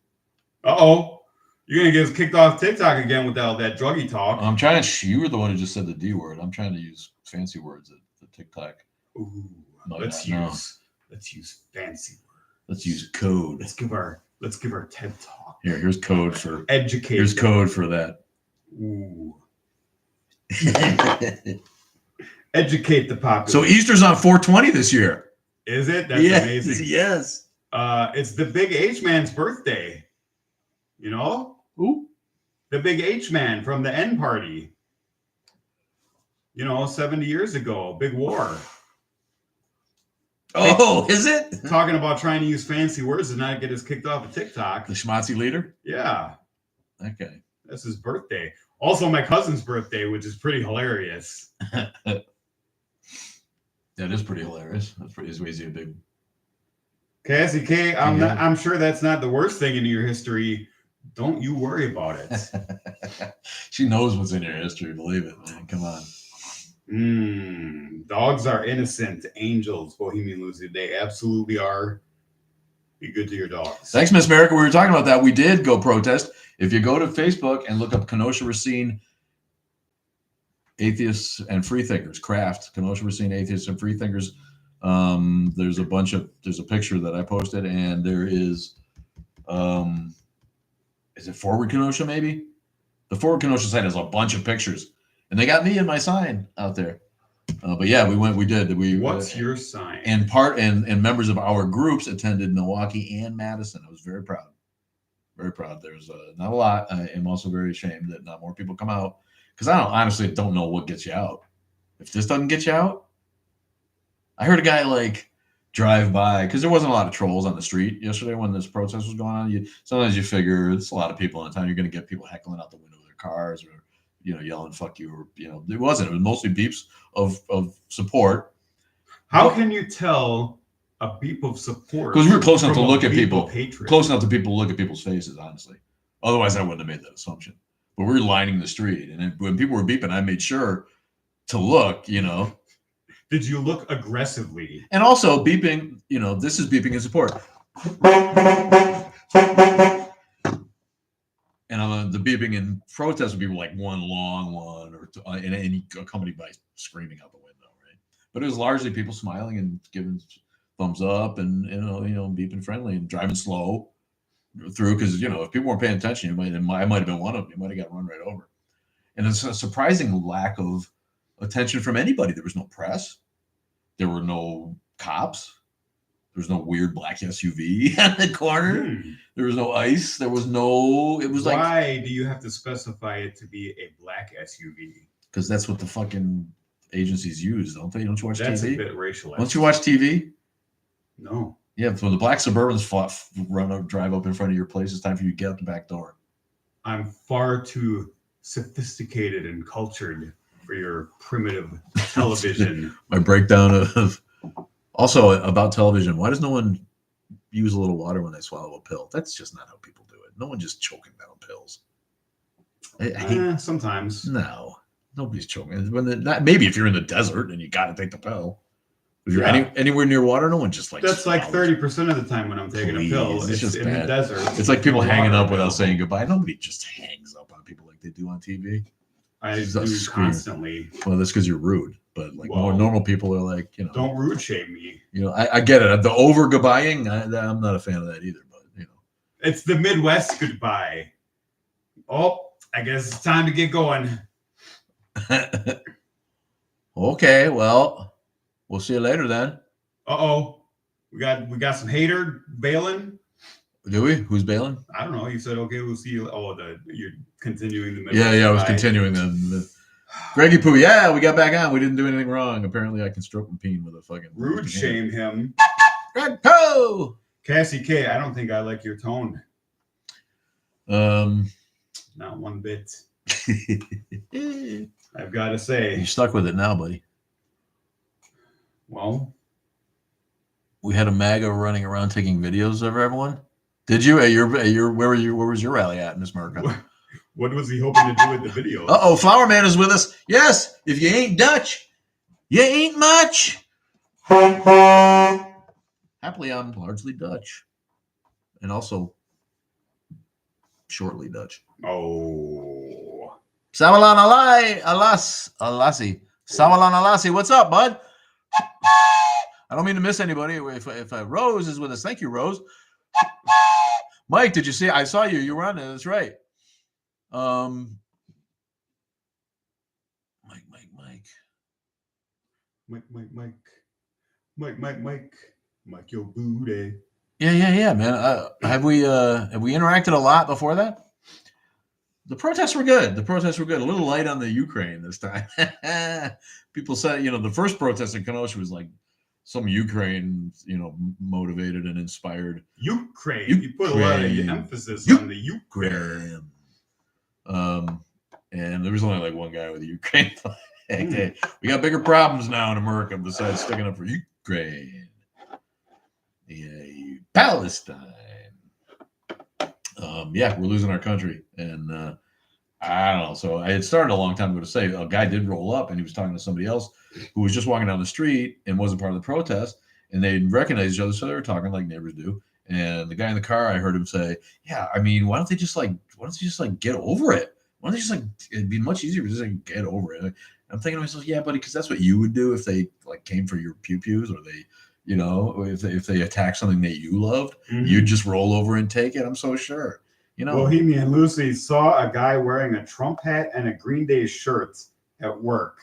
Uh-oh. You're going to get us kicked off TikTok again with all that druggy talk. I'm trying to... You were the one who just said the D word. I'm trying to use fancy words at the TikTok. Ooh. Let's use fancy words. Let's use code. Let's give our TED talk. Here's code for educate. Here's code for that. Ooh. Educate the populace. So Easter's on 4/20 this year. Is it? That's amazing. Yes. It's the big H man's birthday. Who? The big H man from the N party. 70 years ago, big war. Oh, is it? Talking about trying to use fancy words and not get us kicked off of TikTok. The schmatzy leader? Yeah. Okay. That's his birthday. Also, my cousin's birthday, which is pretty hilarious. That is pretty hilarious. That's pretty easy. A big Cassie K, I'm sure that's not the worst thing in your history. Don't you worry about it. She knows what's in your history. Believe it, man. Come on. Dogs are innocent angels, Bohemian Lucy. They absolutely are. Be good to your dogs. Thanks, Miss America. We were talking about that. We did go protest. If you go to Facebook and look up Kenosha Racine Atheists and Freethinkers, Craft, Kenosha Racine Atheists and Freethinkers, there's a picture that I posted, and there is it Forward Kenosha maybe? The Forward Kenosha site has a bunch of pictures. And they got me and my sign out there. But yeah, we did. What's your sign? And members of our groups attended Milwaukee and Madison. I was very proud. Very proud. There's not a lot. I am also very ashamed that not more people come out. Because I honestly don't know what gets you out. If this doesn't get you out, I heard a guy drive by, because there wasn't a lot of trolls on the street yesterday when this protest was going on. Sometimes you figure it's a lot of people in town. You're going to get people heckling out the window of their cars or yelling "fuck you," or it wasn't. It was mostly beeps of support. How can you tell a beep of support? Because we were close enough to look at people. Hatred? Close enough to people to look at people's faces. Honestly, otherwise I wouldn't have made that assumption. But we were lining the street, and when people were beeping, I made sure to look. Did you look aggressively? And also beeping. This is beeping in support. And the beeping in protest would be like one long one, and accompanied by screaming out the window, right? But it was largely people smiling and giving thumbs up, and beeping friendly and driving slow through, because if people weren't paying attention, I might have been one of them. You might have got run right over. And it's a surprising lack of attention from anybody. There was no press, there were no cops. There was no weird black SUV at the corner. There was no ICE. There was no. It was Why do you have to specify it to be a black SUV? Because that's what the fucking agencies use, don't they? Don't you watch TV? That's a bit racialized. Don't you watch TV? No. Yeah, when the black Suburbans drive up in front of your place, it's time for you to get out the back door. I'm far too sophisticated and cultured for your primitive television. My breakdown of also about television. Why does no one use a little water when they swallow a pill? That's just not how people do it. No one just choking down pills. I hate, sometimes. no, nobody's choking. Maybe if you're in the desert and you got to take the pill. If you're anywhere near water, no one just like. That's like 30% of the time when I'm taking a pill. It's just in the desert. It's like people hanging up without saying goodbye. Nobody just hangs up on people like they do on TV. I do constantly. Well, that's because you're rude. But like more normal people are like, don't rude shame me. I get it. The over goodbying, I'm not a fan of that either. But it's the Midwest goodbye. Oh, I guess it's time to get going. Okay, well, we'll see you later then. We got some hater bailing. Do we? Who's bailing? I don't know. You said okay. We'll see you. You're continuing the. Midwest I was continuing the Greggy Poo. Yeah, we got back on. We didn't do anything wrong. Apparently, I can stroke and peen with a fucking rude shame him. Greg Poo. Cassie K. I don't think I like your tone. Not one bit. I've got to say. You're stuck with it now, buddy. Well, we had a MAGA running around taking videos of everyone. Did you? Where was your rally at, Miss America? What was he hoping to do with the video? Flower Man is with us. Yes, if you ain't Dutch, you ain't much. Happily, I'm largely Dutch, and also shortly Dutch. Oh, Samalan Alasi. Samalan Alasi, what's up, bud? I don't mean to miss anybody. If Rose is with us, thank you, Rose. Mike, did you see? I saw you. You were on it. That's right. Mike, your booty. Yeah, man. Have we interacted a lot before that? The protests were good. A little light on the Ukraine this time. People said, the first protest in Kenosha was like some Ukraine, motivated and inspired. Ukraine. You put a lot of emphasis on the Ukraine. And there was only like one guy with a Ukraine flag. We got bigger problems now in America besides sticking up for Ukraine. Yeah, Palestine. We're losing our country. And I don't know. So I had started a long time ago to say a guy did roll up and he was talking to somebody else who was just walking down the street and wasn't part of the protest. And they recognized each other. So they were talking like neighbors do. And the guy in the car, I heard him say, yeah, I mean, why don't they just get over it? Why don't they just it'd be much easier to just get over it. I'm thinking to myself, yeah, buddy, because that's what you would do if they came for your pew-pews or they, if they attack something that you loved, you'd just roll over and take it. I'm so sure. Bohemian Lucy saw a guy wearing a Trump hat and a Green Day shirt at work,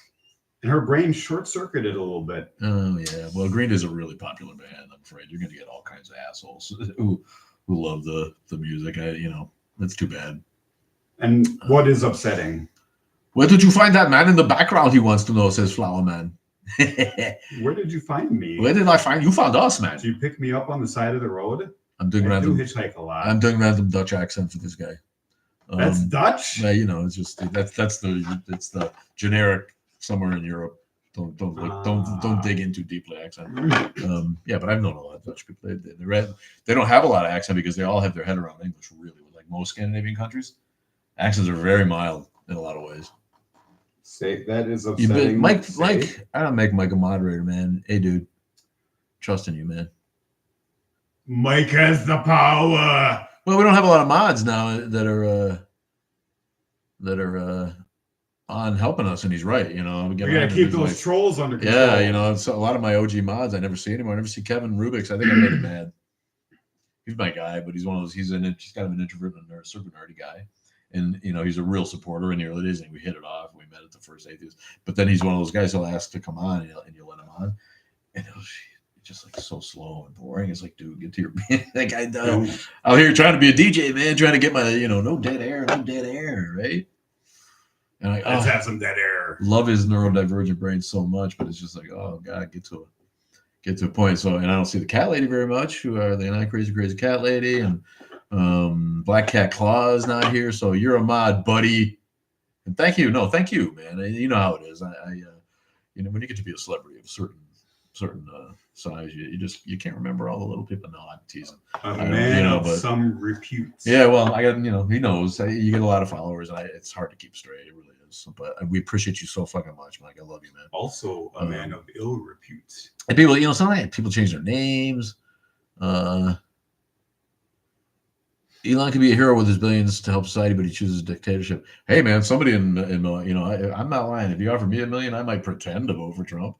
and her brain short-circuited a little bit. Oh yeah, well, Green Day is a really popular band. I'm afraid you're going to get all kinds of assholes who love the music. That's too bad. And what is upsetting? Where did you find that man in the background? He wants to know, says Flower Man. Where did you find me? Where did I find you? Found us, man. Did you pick me up on the side of the road? I'm doing random. I do hitchhike a lot. I'm doing random Dutch accent for this guy. That's Dutch. Yeah, it's just it's the generic somewhere in Europe. Don't dig in too deeply accent. But I've known a lot of Dutch people. They don't have a lot of accent because they all have their head around English. Really, like most Scandinavian countries, accents are very mild in a lot of ways. Say that is upsetting. Mike, I don't make Mike a moderator, man. Hey, dude, trusting you, man. Mike has the power. Well, we don't have a lot of mods now that are on helping us, and he's right. We gotta keep those trolls under control. Yeah, it's a lot of my OG mods I never see anymore. I never see Kevin Rubik's. I think I made him mad. He's my guy, but he's one of those. He's kind of an introvert and super nerdy guy. And, he's a real supporter in the early days, and we hit it off. We met at the first Atheist. But then he's one of those guys who'll ask to come on, and you let him on. And it's just so slow and boring. It's like, dude, get to your that guy out here trying to be a DJ, man, trying to get my, no dead air, right? And let's have some dead air. Love his neurodivergent brain so much, but it's just like, oh, God, get to a point. So, and I don't see the cat lady very much. Who are they? Not crazy cat lady. And Black Cat Claw is not here, so you're a mod, buddy. And thank you. No, thank you, man. You know how it is. When you get to be a celebrity of a certain size, you can't remember all the little people. No, I'm teasing. A man of some repute. Yeah, well, I got he knows. You get a lot of followers, and it's hard to keep straight. It really is. But we appreciate you so fucking much, Mike. I love you, man. Also, a man of ill repute. And people, sometimes people change their names. Elon can be a hero with his billions to help society, but he chooses dictatorship. Hey, man, somebody I'm not lying. If you offer me $1 million, I might pretend to vote for Trump.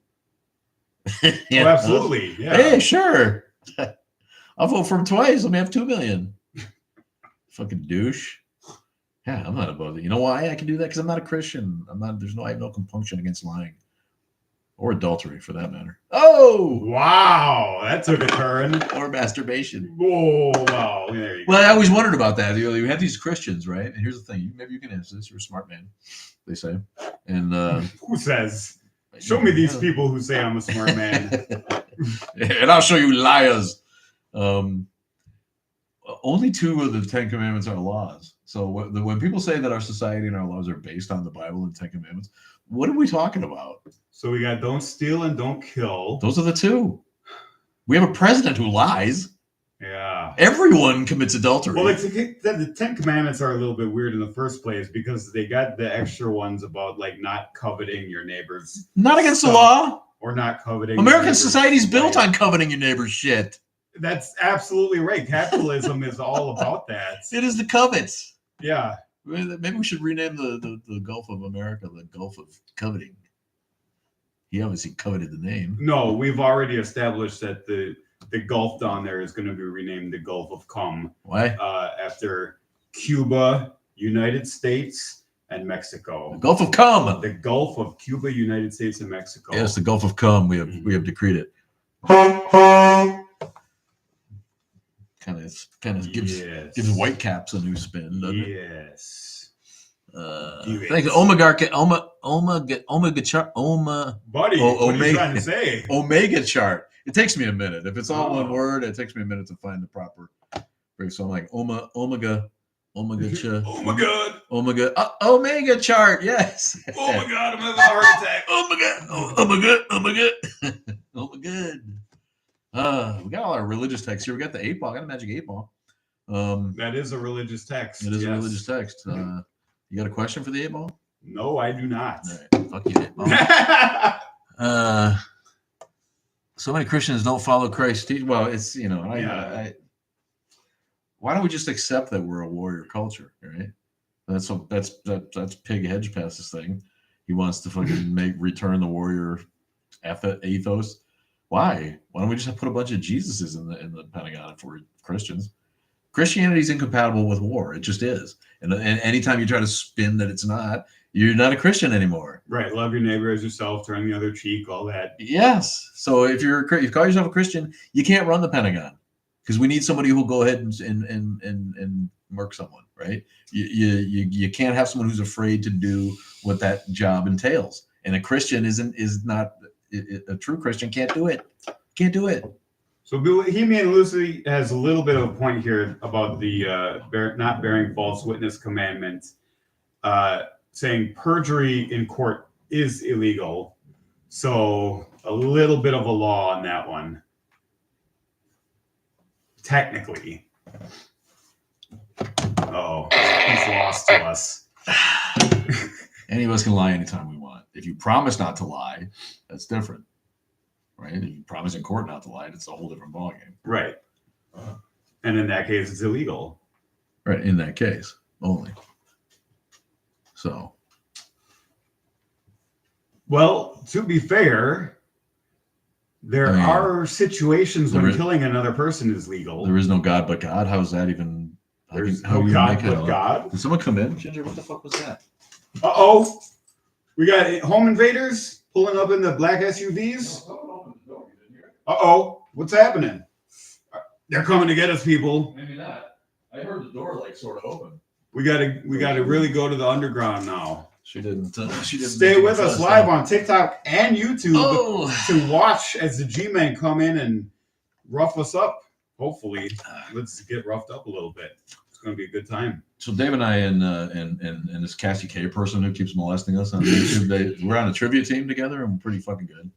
Absolutely. Yeah. Hey, sure. I'll vote for him twice. Let me have $2 million. Fucking douche. Yeah, I'm not above it. You know why I can do that? Because I'm not a Christian. I have no compunction against lying. Or adultery, for that matter. Oh! Wow, that took a turn. Or masturbation. Oh, wow. There you go. Well, I always wondered about that. You have these Christians, right? And here's the thing. Maybe you can answer this. You're a smart man, they say. And who says? Show me these people who say I'm a smart man. And I'll show you liars. Only 2 of the 10 commandments are laws. So when people say that our society and our laws are based on the Bible and 10 commandments, what are we talking about? So we got don't steal and don't kill. Those are the 2. We have a president who lies. Yeah. Everyone commits adultery. Well, the 10 commandments are a little bit weird in the first place because they got the extra ones about like not coveting your neighbor's. Not against the law. Or not coveting. American society's built on coveting your neighbor's shit. That's absolutely right. Capitalism is all about that. It is the covets. Yeah. Maybe we should rename the Gulf of America the Gulf of Coveting. He obviously coveted the name. No, we've already established that the Gulf down there is going to be renamed the Gulf of Cum. Why? After Cuba, United States, and Mexico. The Gulf of Cum. The Gulf of Cuba, United States, and Mexico. Yes, the Gulf of Cum. We have decreed it. Kind of gives Whitecaps a new spin, doesn't it? Yes. Thank you. Omega chart. Buddy, what are you trying to say? Omega chart. It takes me a minute. If it's all one word, it takes me a minute to find the proper. So I'm like Omega. Oh my god. Omega chart. Yes. Oh my god, I'm having a heart attack. Oh my god. We got all our religious texts here. We got the 8 ball. I got a magic 8 ball. That is a religious text. It is a religious text. You got a question for the 8 ball? No, I do not. All right. Fuck you, 8 ball. So many Christians don't follow Christ's teaching. Well, it's why don't we just accept that we're a warrior culture, right? That's Pig Hedgepass's thing. He wants to fucking return the warrior ethos. Why? Why don't we just put a bunch of Jesuses in the Pentagon if we're Christians? Christianity is incompatible with war. It just is. And anytime you try to spin that it's not, you're not a Christian anymore. Right. Love your neighbor as yourself. Turn the other cheek. All that. Yes. So if you call yourself a Christian, you can't run the Pentagon because we need somebody who will go ahead and murk someone. Right. You can't have someone who's afraid to do what that job entails. And a Christian is not a true Christian can't do it. Can't do it. So Bohemian Lucy has a little bit of a point here about the not bearing false witness commandment, saying perjury in court is illegal. So a little bit of a law on that one. Technically. Oh, he's lost to us. Any of us can lie anytime we want. If you promise not to lie, that's different. Right? If you promise in court not to lie, it's a whole different ballgame. Right. And in that case, it's illegal. Right. In that case only. So. Well, to be fair, there are situations when killing another person is legal. There is no God but God. How is that even? There's no God but God. Did someone come in? Ginger, what the fuck was that? Uh-oh. We got home invaders pulling up in the black SUVs. Uh-oh. What's happening? They're coming to get us, people. Maybe not. I heard the door sort of open. We gotta really go to the underground now. She didn't stay with us live on TikTok and YouTube to watch as the G-Men come in and rough us up. Hopefully. Let's get roughed up a little bit. going to be a good time. So Dave and I and this Cassie K person who keeps molesting us on YouTube, we're on a trivia team together, and we're pretty fucking good.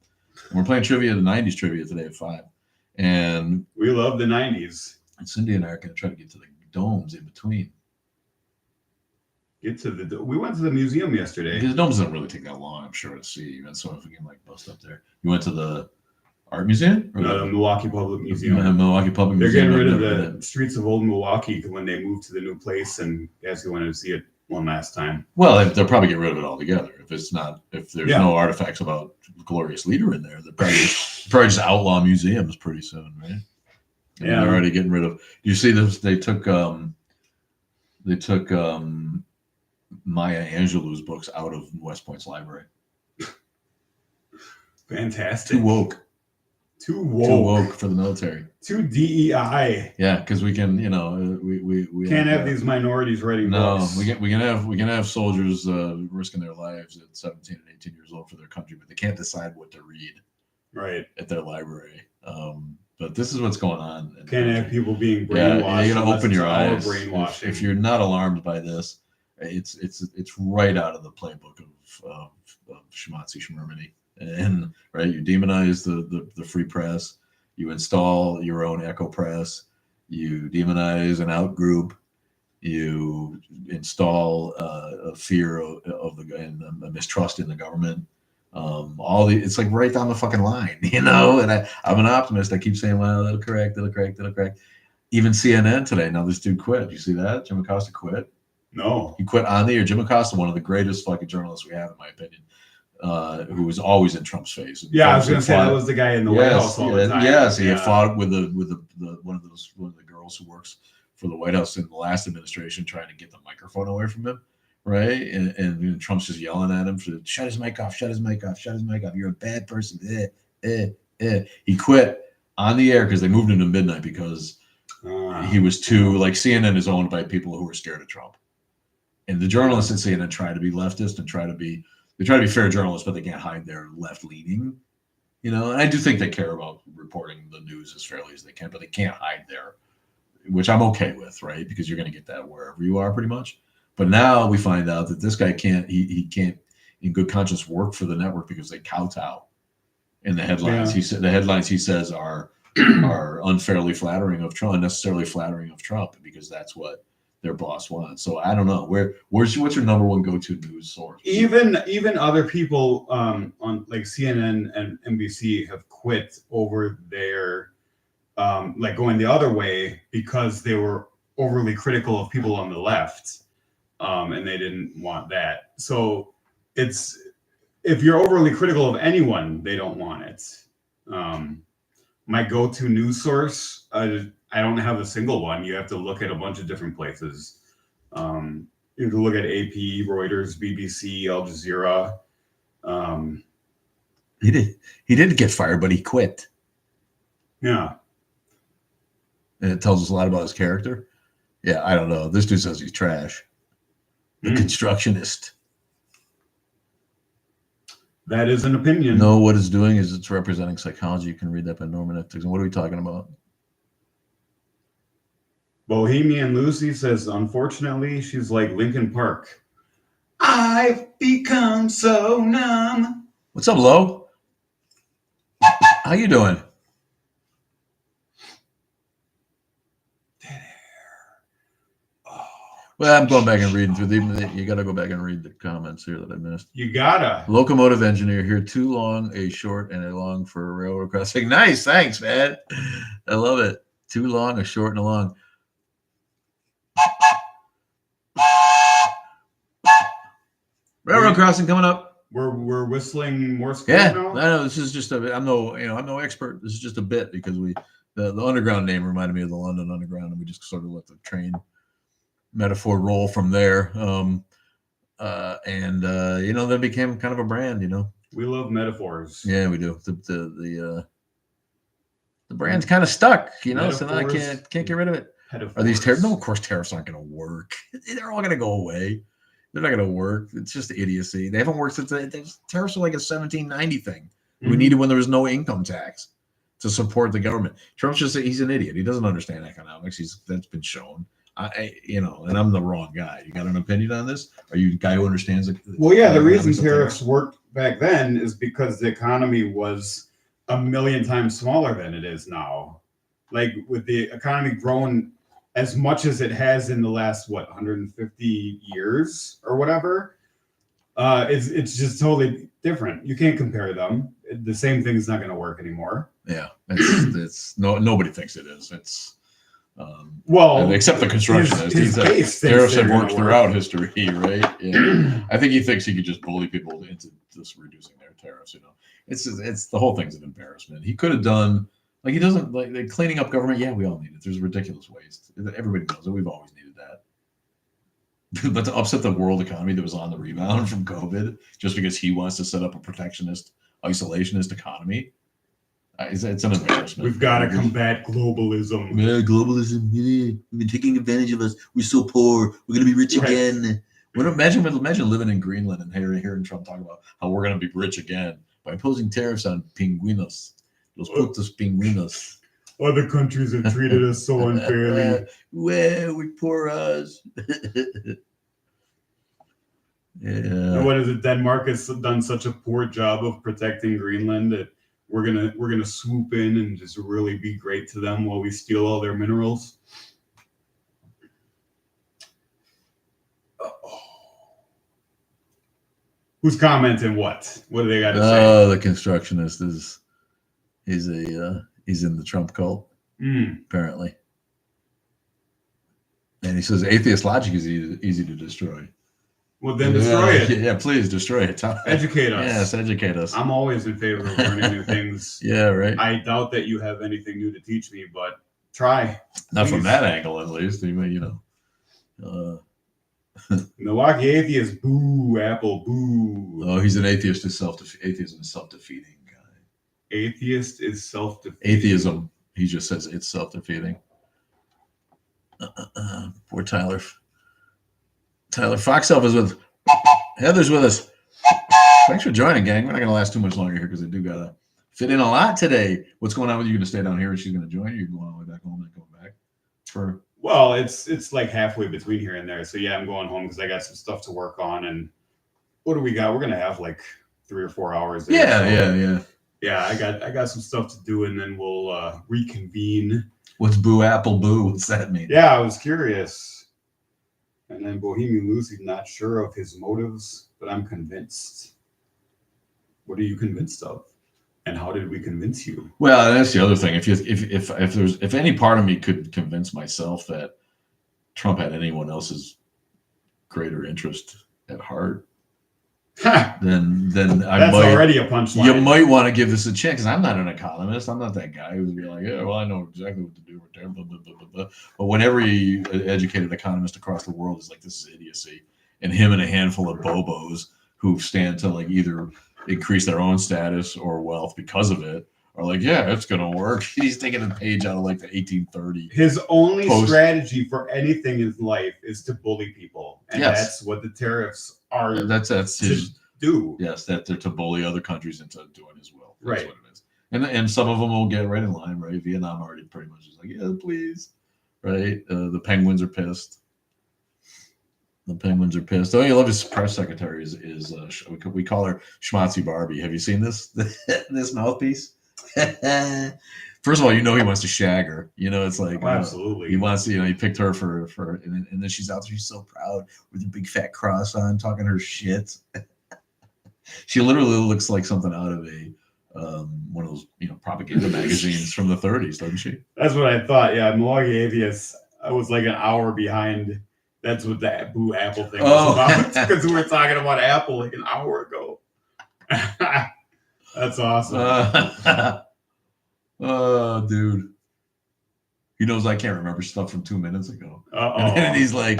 And we're playing trivia, the '90s trivia today at 5, and we love the '90s. And Cindy and I are going to try to get to the domes in between. We went to the museum yesterday. Because the domes don't really take that long, I'm sure, to see. So if we can like bust up there. You went to the art museum? Or the Milwaukee Public Museum. Milwaukee Public They're Museum. They're getting rid of the streets of old Milwaukee when they moved to the new place, and guys who wanted to see it one last time. Well, they'll probably get rid of it altogether. If there's no artifacts about glorious leader in there, they're probably just outlaw museums pretty soon, right? And they're already getting rid of. You see this? They took Maya Angelou's books out of West Point's library. Fantastic. Too woke for the military. Too DEI. Yeah, because we can, we can't have these minorities writing books. No, we can have soldiers risking their lives at 17 and 18 years old for their country, but they can't decide what to read. Right. At their library. But this is what's going on. Can't have people being brainwashed. Yeah, you gotta open your eyes. Brainwashing. If you're not alarmed by this, it's right out of the playbook of Shmatzi Shmermany. And right, you demonize the free press, you install your own echo press, you demonize an out group, you install a fear of and a mistrust in the government. It's like right down the fucking line, And I'm an optimist. I keep saying, well, that'll correct. Even CNN today. Now this dude quit. You see that? Jim Acosta quit. No, he quit on the air. Jim Acosta, one of the greatest fucking journalists we have, in my opinion, who was always in Trump's face. Yeah, I was going to say that was the guy in the White House all the time. Yes, he had fought with one of the girls who works for the White House in the last administration, trying to get the microphone away from him. Right, and Trump's just yelling at him for shut his mic off. You're a bad person. He quit on the air because they moved him to midnight because he was too CNN is owned by people who are scared of Trump, and the journalists at CNN try to be leftist and try to be fair journalists, but they can't hide their left leaning. And I do think they care about reporting the news as fairly as they can, but they can't hide there, which I'm okay with, right? Because you're going to get that wherever you are, pretty much. But now we find out that this guy can't, he can't in good conscience work for the network because they kowtow in the headlines. Yeah. The headlines he says are unfairly flattering of Trump, unnecessarily flattering of Trump, because that's what their boss wants. So I don't know what's your number one go-to news source? Even other people on like CNN and NBC have quit over their going the other way because they were overly critical of people on the left. And they didn't want that. So it's, if you're overly critical of anyone, they don't want it. My go-to news source, I don't have a single one. You have to look at a bunch of different places. You have to look at AP, Reuters, BBC, Al Jazeera. He didn't get fired, but he quit. Yeah. And it tells us a lot about his character. Yeah, I don't know. This dude says he's trash. The constructionist. That is an opinion. No, what it's doing is it's representing psychology. You can read that by Norman Ethics. And what are we talking about? Bohemian Lucy says, unfortunately, she's like Linkin Park. I've become so numb. What's up, Lo? How you doing? Well, I'm going back and reading through them. You got to go back and read the comments here that I missed. You gotta. Locomotive engineer here. Too long, a short, and a long for a railroad crossing. Nice. Thanks, man. I love it. Too long, a short, and a long. Railroad crossing coming up. We're whistling Morse code now? I know. This is just I'm no expert. This is just a bit because the underground name reminded me of the London Underground, and we just sort of let the train metaphor roll from there, then became kind of a brand. We love metaphors. Yeah, we do. The brand's kind of stuck, so now I can't get rid of it. Are these tariffs? No, of course tariffs aren't going to work. They're all going to go away. They're not going to work. It's just idiocy. They haven't worked since tariffs are like a 1790 thing. We needed when there was no income tax to support the government. Trump's he's an idiot. He doesn't understand economics. That's been shown. and I'm the wrong guy. You got an opinion on this? Are you a guy who understands it? Well, yeah, the reason tariffs worked back then is because the economy was a million times smaller than it is now. Like with the economy growing as much as it has in the last 150 years or whatever, it's just totally different. You can't compare them. The same thing is not going to work anymore. Yeah, it's nobody thinks it is. It's well, except the constructionist. Tariffs have worked throughout history, right? Yeah. I think he thinks he could just bully people into just reducing their tariffs. It's the whole thing's an embarrassment. He could have done like he doesn't like cleaning up government. Yeah, we all need it. There's ridiculous waste. Everybody knows it. We've always needed that. But to upset the world economy that was on the rebound from COVID just because he wants to set up a protectionist, isolationist economy. It's an embarrassment. We've got to combat globalism. Yeah, globalism. Yeah. We've been taking advantage of us. We're so poor. We're going to be rich again. Imagine living in Greenland and hearing Trump talk about how we're going to be rich again by imposing tariffs on penguinos. Los putos penguinos. Other countries have treated us so unfairly. Well, we poor us. Yeah. And what is it? Denmark has done such a poor job of protecting Greenland that we're gonna swoop in and just really be great to them while we steal all their minerals. Who's commenting what? What do they got to say? Oh, the constructionist he's in the Trump cult, apparently. And he says atheist logic is easy to destroy. Well, then destroy it. Yeah, please destroy it. Educate us. Yes, educate us. I'm always in favor of learning new things. Yeah, right. I doubt that you have anything new to teach me, but try. Not from that angle, at least. Milwaukee atheist, boo. Apple, boo. Oh, he's an atheist. Atheism is self-defeating guy. Atheist is self-defeating. Atheism. He just says it's self-defeating. Poor Tyler. Tyler Foxelf is with Heather's with us. Thanks for joining, gang. We're not going to last too much longer here because I do got to fit in a lot today. What's going on with you? You're going to stay down here and she's going to join you? You're going all the way back home and going back? Well, it's like halfway between here and there. So, yeah, I'm going home because I got some stuff to work on. And what do we got? We're going to have like 3 or 4 hours there. Yeah. Yeah, I got some stuff to do and then we'll reconvene. What's boo, apple, boo? What's that mean? Yeah, I was curious. And then Bohemian Lucy, not sure of his motives, but I'm convinced. What are you convinced of? And how did we convince you? Well, that's the other thing. If any part of me could convince myself that Trump had anyone else's greater interest at heart, then that's already a punchline. You might want to give this a chance because I'm not an economist. I'm not that guy who's be like, yeah, well, I know exactly what to do with there, blah, blah, blah, blah, blah. But when every educated economist across the world is like, this is idiocy, and him and a handful of bobos who stand to like either increase their own status or wealth because of it are like, yeah, it's gonna work. He's taking a page out of like the 1830. His only strategy for anything in life is to bully people, and that's what the tariffs are. That's his do. Yes, that they're to bully other countries into doing his will. That's right. What it is. And some of them will get right in line. Right, Vietnam already pretty much is like, yeah, please. Right, the Penguins are pissed. Oh, you love his press secretary is we call her Schmatzy Barbie. Have you seen this this mouthpiece? First of all, he wants to shag her. It's like absolutely. He wants to. He picked her for and then she's out there. She's so proud with a big fat cross on, talking her shit. She literally looks like something out of a one of those propaganda magazines from the 30s, doesn't she? That's what I thought. Yeah, Milwaukee Atheist. I was like an hour behind. That's what the Boo Apple thing was about. Because we were talking about Apple like an hour ago. That's awesome. Oh, dude. He knows I can't remember stuff from 2 minutes ago. And he's like...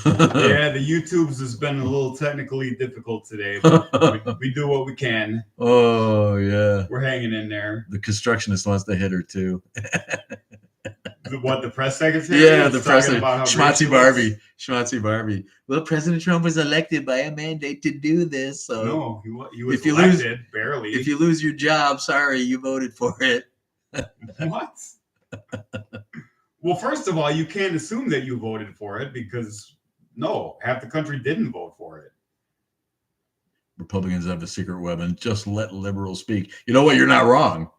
Yeah, the YouTubes has been a little technically difficult today, but we do what we can. Oh, yeah. We're hanging in there. The constructionist wants to hit her, too. What, the press secretary? Yeah, the press secretary. Schmatzy Barbie. Well, President Trump was elected by a mandate to do this. So no, he was elected, barely. If you lose your job, sorry, you voted for it. What? Well, first of all, you can't assume that you voted for it because no, half the country didn't vote for it. Republicans have a secret weapon. Just let liberals speak. You know what? You're not wrong.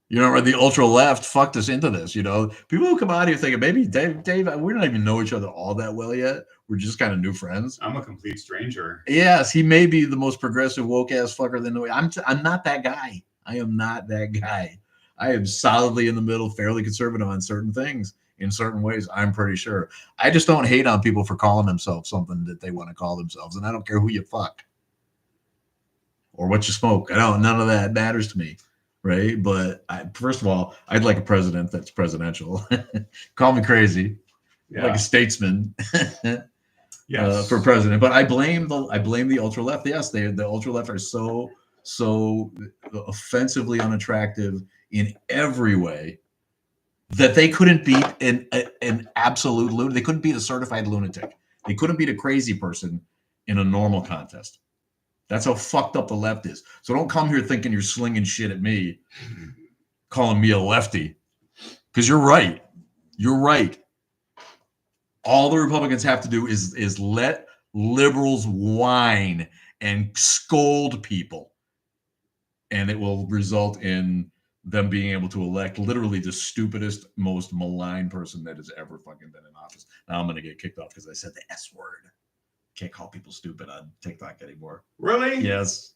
You're not right. The ultra left fucked us into this. You know, people who come out here thinking maybe Dave, we don't even know each other all that well yet. We're just kind of new friends. I'm a complete stranger. Yes, he may be the most progressive woke ass fucker than I'm not that guy. I am not that guy. I am solidly in the middle, fairly conservative on certain things. In certain ways, I'm pretty sure. I just don't hate on people for calling themselves something that they want to call themselves, and I don't care who you fuck or what you smoke. None of that matters to me, right? But first of all, I'd like a president that's presidential. Call me crazy, like a statesman, yes, for president. But I blame the ultra left. Yes, the ultra left are so offensively unattractive in every way that they couldn't beat an absolute lunatic. They couldn't beat a certified lunatic. They couldn't beat a crazy person in a normal contest. That's how fucked up the left is. So don't come here thinking you're slinging shit at me, calling me a lefty, because you're right. You're right. All the Republicans have to do is let liberals whine and scold people, and it will result in them being able to elect literally the stupidest, most malign person that has ever fucking been in office. Now I'm going to get kicked off because I said the S word. Can't call people stupid on TikTok anymore. Really? Yes.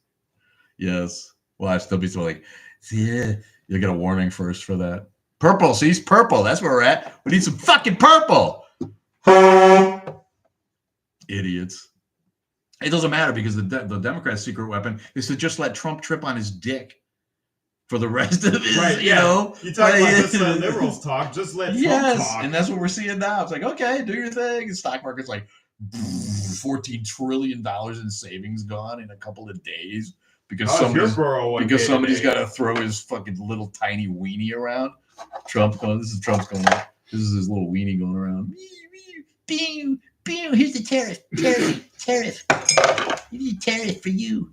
Watch, they'll be so like, yeah, you'll get a warning first for that. Purple, see, it's purple. That's where we're at. We need some fucking purple. Idiots. It doesn't matter because the Democrats' secret weapon is to just let Trump trip on his dick for the rest of his, you know. You talk about just let liberals talk, just let Trump talk. And that's what we're seeing now. It's like, okay, do your thing. The stock market's like $14 trillion in savings gone in a couple of days because somebody's got to throw his fucking little tiny weenie around. Trump's going up. This is his little weenie going around. Bing, here's the tariff. You need a tariff for you.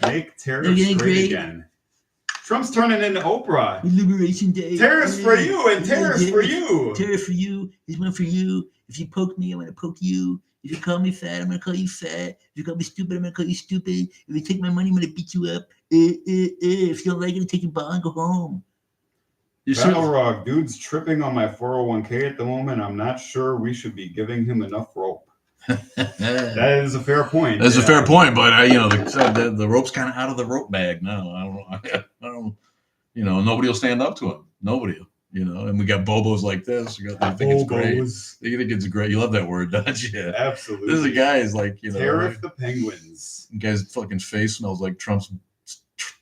Make tariffs great again. Trump's turning into Oprah. Liberation Day. Tariffs for you and tariffs for you. Tariff for you. There's one for you. If you poke me, I'm going to poke you. If you call me fat, I'm going to call you fat. If you call me stupid, I'm going to call you stupid. If you take my money, I'm going to beat you up. If you don't like it, take your ball and go home. Battle Rock, dude's tripping on my 401k at the moment. I'm not sure we should be giving him enough rope. That is a fair point. That's a fair point, but the rope's kind of out of the rope bag now. I don't. Nobody will stand up to him. Nobody. And we got bobos like this. I think it's great. You think it's great. You love that word, don't you? Absolutely. This is a guy is like, Tariff the Penguins. The guy's fucking face smells like Trump's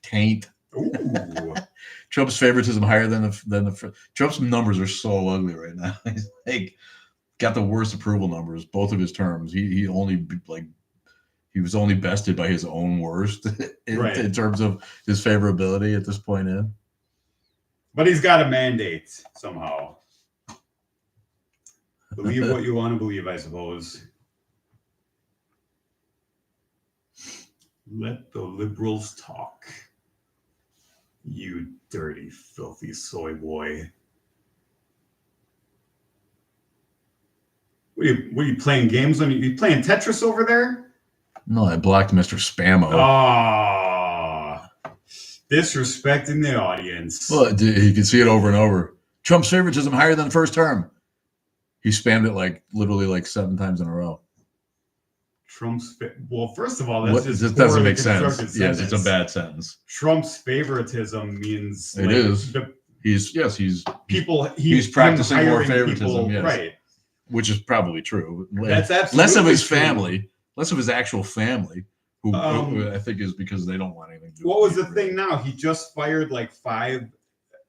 taint. Ooh. Trump's favoritism higher than the Trump's numbers are so ugly right now. He's like got the worst approval numbers, both of his terms. He was only bested by his own worst in terms of his favorability at this point in. But he's got a mandate somehow. Believe what you want to believe, I suppose. Let the liberals talk. You dirty, filthy soy boy. What are you playing games on? You playing Tetris over there? No, I blocked Mr. Spammo. Disrespecting the audience. Well, you can see it over and over. Trump's favoritism higher than the first term. He spammed it literally 7 times in a row. Well, first of all, that's just doesn't make sense. Yes, it's a bad sentence. Trump's favoritism means it is. He's practicing more favoritism, yes. Right? Which is probably true. That's absolutely less of his true. family, less of his actual family, who I think is because they don't want anything to do. What was the thing? Now he just fired 5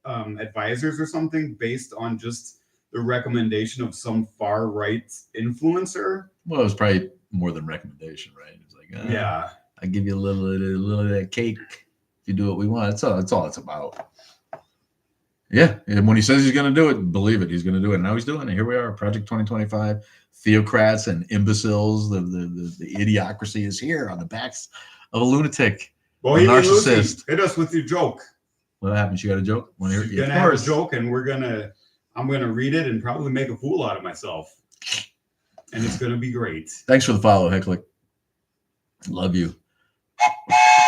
advisors or something based on just the recommendation of some far right influencer. Well, it was probably more than recommendation, right? It's like, I give you a little of that cake if you do what we want. That's all it's about. Yeah, and when he says he's going to do it, believe it. He's going to do it. Now he's doing it. Here we are, Project 2025. Theocrats and imbeciles. The idiocracy is here on the backs of a lunatic, a narcissist. Hit us with your joke. What happened? You got a joke? You're gonna have a joke, and we're gonna I'm going to read it and probably make a fool out of myself. And it's going to be great. Thanks for the follow, Hecklick. Love you.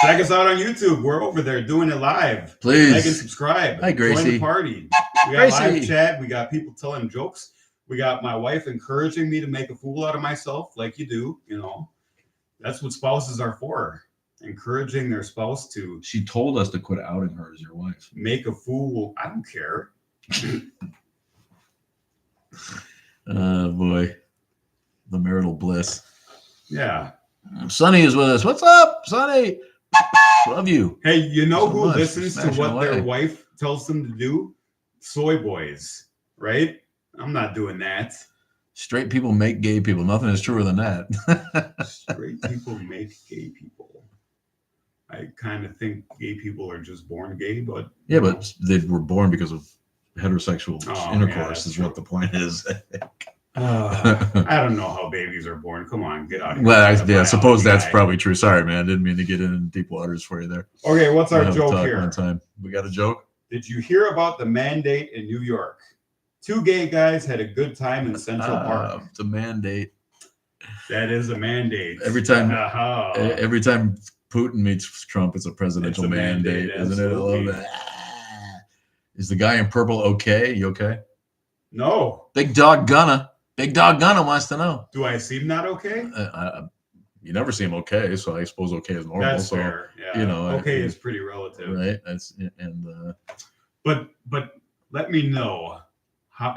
Check us out on YouTube. We're over there doing it live. Please. Like and subscribe. Hi, Gracie. Join the party. We got live chat. We got people telling jokes. We got my wife encouraging me to make a fool out of myself like you do. You know, that's what spouses are for. Encouraging their spouse to. She told us to quit outing her as your wife. Make a fool. I don't care. Oh, boy. The marital bliss. Yeah. Sonny is with us. What's up, Sonny? Love you. Hey, you know who much. listens to what their wife tells them to do? Soy boys, right? I'm not doing that. Straight people make gay people. Nothing is truer than that. Straight people make gay people. I kind of think gay people are just born gay, but yeah, but they were born because of heterosexual intercourse. Is true. what the point is. I don't know how babies are born. Come on, get out of here. Well, I suppose that's probably true. Sorry, man. I didn't mean to get in deep waters for you there. Okay, what's our joke here? One time. We got a joke? Did you hear about the mandate in New York? 2 gay guys had a good time in Central Park. The mandate. That is a mandate. Every time Putin meets Trump, it's a presidential mandate, isn't it? I love that. Is the guy in purple okay? You okay? No. Big Dog Gunna wants to know. Do I seem not okay? You never seem okay, so I suppose okay is normal. That's fair. Yeah. You know, okay is pretty relative, right? That's and. But let me know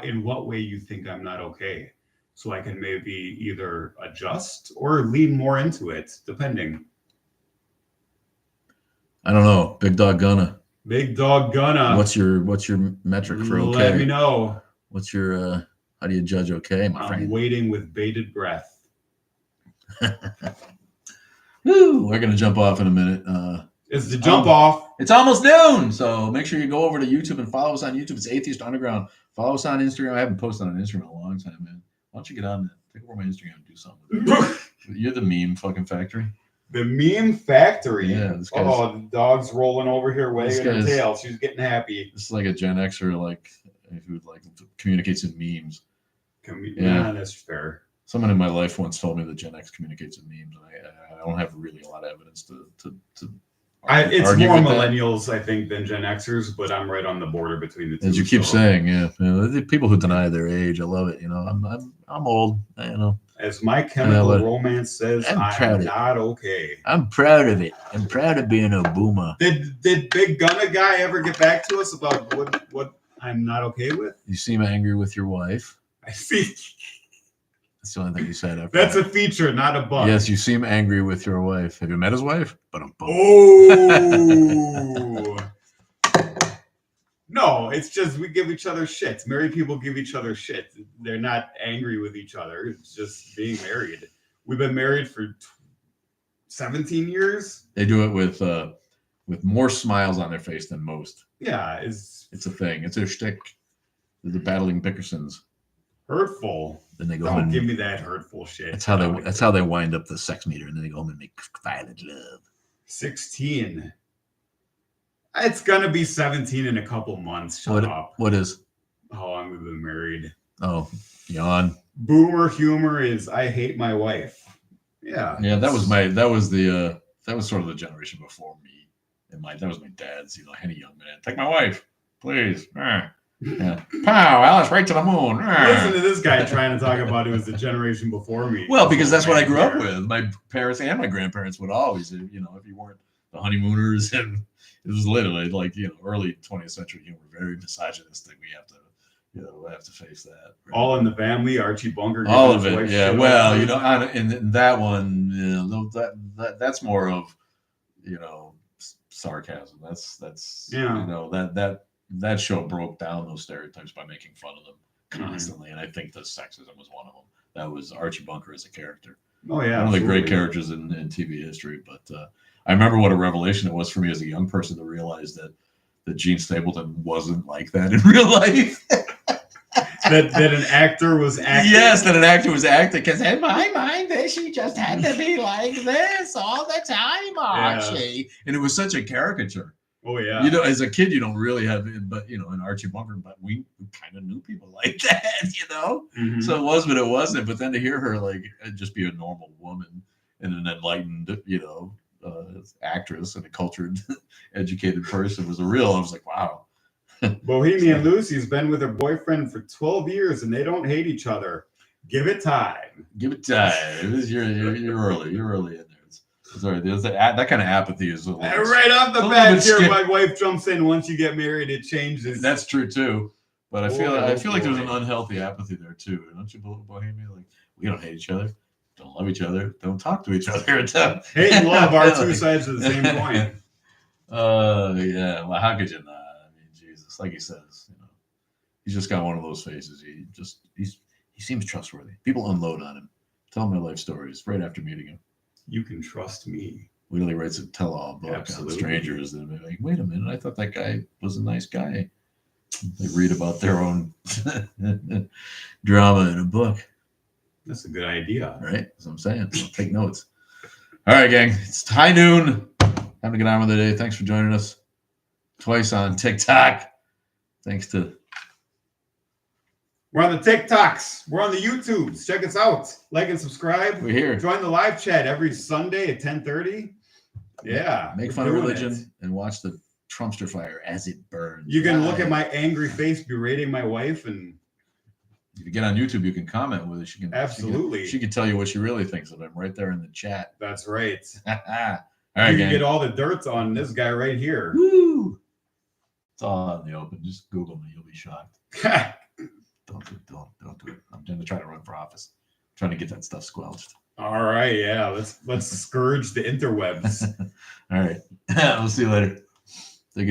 in what way you think I'm not okay, so I can maybe either adjust or lean more into it, depending. I don't know. Big Dog Gunna. Big Dog Gunna. What's your metric for okay? Let me know. What's your how do you judge okay, my friend? I'm waiting with bated breath. Woo! We're gonna jump off in a minute. It's the jump off. It's almost noon, so make sure you go over to YouTube and follow us on YouTube. It's Atheist Underground. Follow us on Instagram. I haven't posted on Instagram in a long time, man. Why don't you get on that? Take over my Instagram and do something. You're the meme fucking factory. The meme factory. Yeah. The dog's rolling over here, wagging her tail. She's getting happy. This is like a Gen Xer, like who like communicates in memes. Yeah, that's fair. Someone in my life once told me that Gen X communicates in memes, and I don't have really a lot of evidence to it's more millennials, I think, than Gen Xers, but I'm right on the border between the two. As you keep saying, yeah. The people who deny their age, I love it. You know, I'm old. You know. As My Chemical Romance says, I'm not okay. I'm proud of it. I'm proud of being a boomer. Did Big Gunna guy ever get back to us about what I'm not okay with? You seem angry with your wife. I see. That's the only thing you said. That's a feature, not a bug. Yes, you seem angry with your wife. Have you met his wife? Oh. No, it's just we give each other shit. Married people give each other shit. They're not angry with each other. It's just being married. We've been married for 17 years. They do it with more smiles on their face than most. Yeah, it's a thing. It's their shtick. They're the battling Bickersons. Hurtful. Then they go Don't give me that hurtful shit. That's how they wind up the sex meter, and then they go home and make violent love. 16. It's gonna be 17 in a couple months. Shut up. What is? How long we've been married? Oh, yawn. Boomer humor is I hate my wife. Yeah. Yeah, that was sort of the generation before me, and that was my dad's. You know, any young man, take my wife, please. Yeah. Pow, Alice, right to the moon. Listen to this guy trying to talk about it was the generation before me. Well, because that's what I grew up with. My parents and my grandparents would always, if you weren't the honeymooners, and it was literally like, early 20th century humor, very misogynistic. We have to face that. Right? All in the Family, Archie Bunker. All of it, yeah. Well, in that one, that's more of, sarcasm. That's that show broke down those stereotypes by making fun of them constantly, and I think the sexism was one of them. That was Archie Bunker as a character. Oh yeah, one of the great characters in TV history. But I remember what a revelation it was for me as a young person to realize that Gene Stapleton wasn't like that in real life. that an actor was acting. Yes, that an actor was acting. Because in my mind, she just had to be like this all the time, Archie. Yeah. And it was such a caricature. Oh yeah. You know, as a kid, you don't really have it, but you know, in Archie Bunker, but we kind of knew people like that, you know. Mhm. So it was, but it wasn't. But then to hear her like just be a normal woman and an enlightened, you know, actress and a cultured, educated person was a real. I was like, wow. Bohemian Lucy's been with her boyfriend for 12 years and they don't hate each other. Give it time. Give it time. You're early. You're early in there. Sorry, that kind of apathy is a little, Right off the a little bat, bit here scary. my wife jumps in. Once you get married, it changes. That's true too. But I feel Boy, like there's boy. an unhealthy apathy there too. Don't you, Bohemian? Like we don't hate each other, don't love each other, don't talk to each other. Hate and love are two sides of the same coin. Yeah. Well, how could you not? I mean, Jesus, like he says, you know, he's just got one of those faces. He seems trustworthy. People unload on him, tell him their life stories right after meeting him. You can trust me. We really writes a tell-all book Absolutely. on strangers, and they're like, wait a minute, I thought that guy was a nice guy. They read about their own drama in a book. That's a good idea. Right? That's what I'm saying. So take notes. All right, gang. It's high noon. Time to get on with the day. Thanks for joining us twice on TikTok. Thanks to... We're on the TikToks. We're on the YouTubes. Check us out. Like and subscribe. We're here. Join the live chat every Sunday at 10:30. Yeah. Make fun of religion and watch the Trumpster fire as it burns. You can look at my angry face berating my wife, and if you get on YouTube, you can comment with it. She can absolutely. She can tell you what she really thinks of him right there in the chat. That's right. All right, you can gang. get all the dirt on this guy right here. Woo! It's all out in the open. Just Google me. You'll be shocked. Don't do it. I'm going to try to run for office. I'm trying to get that stuff squelched. All right, yeah. Let's scourge the interwebs. All right. We'll see you later.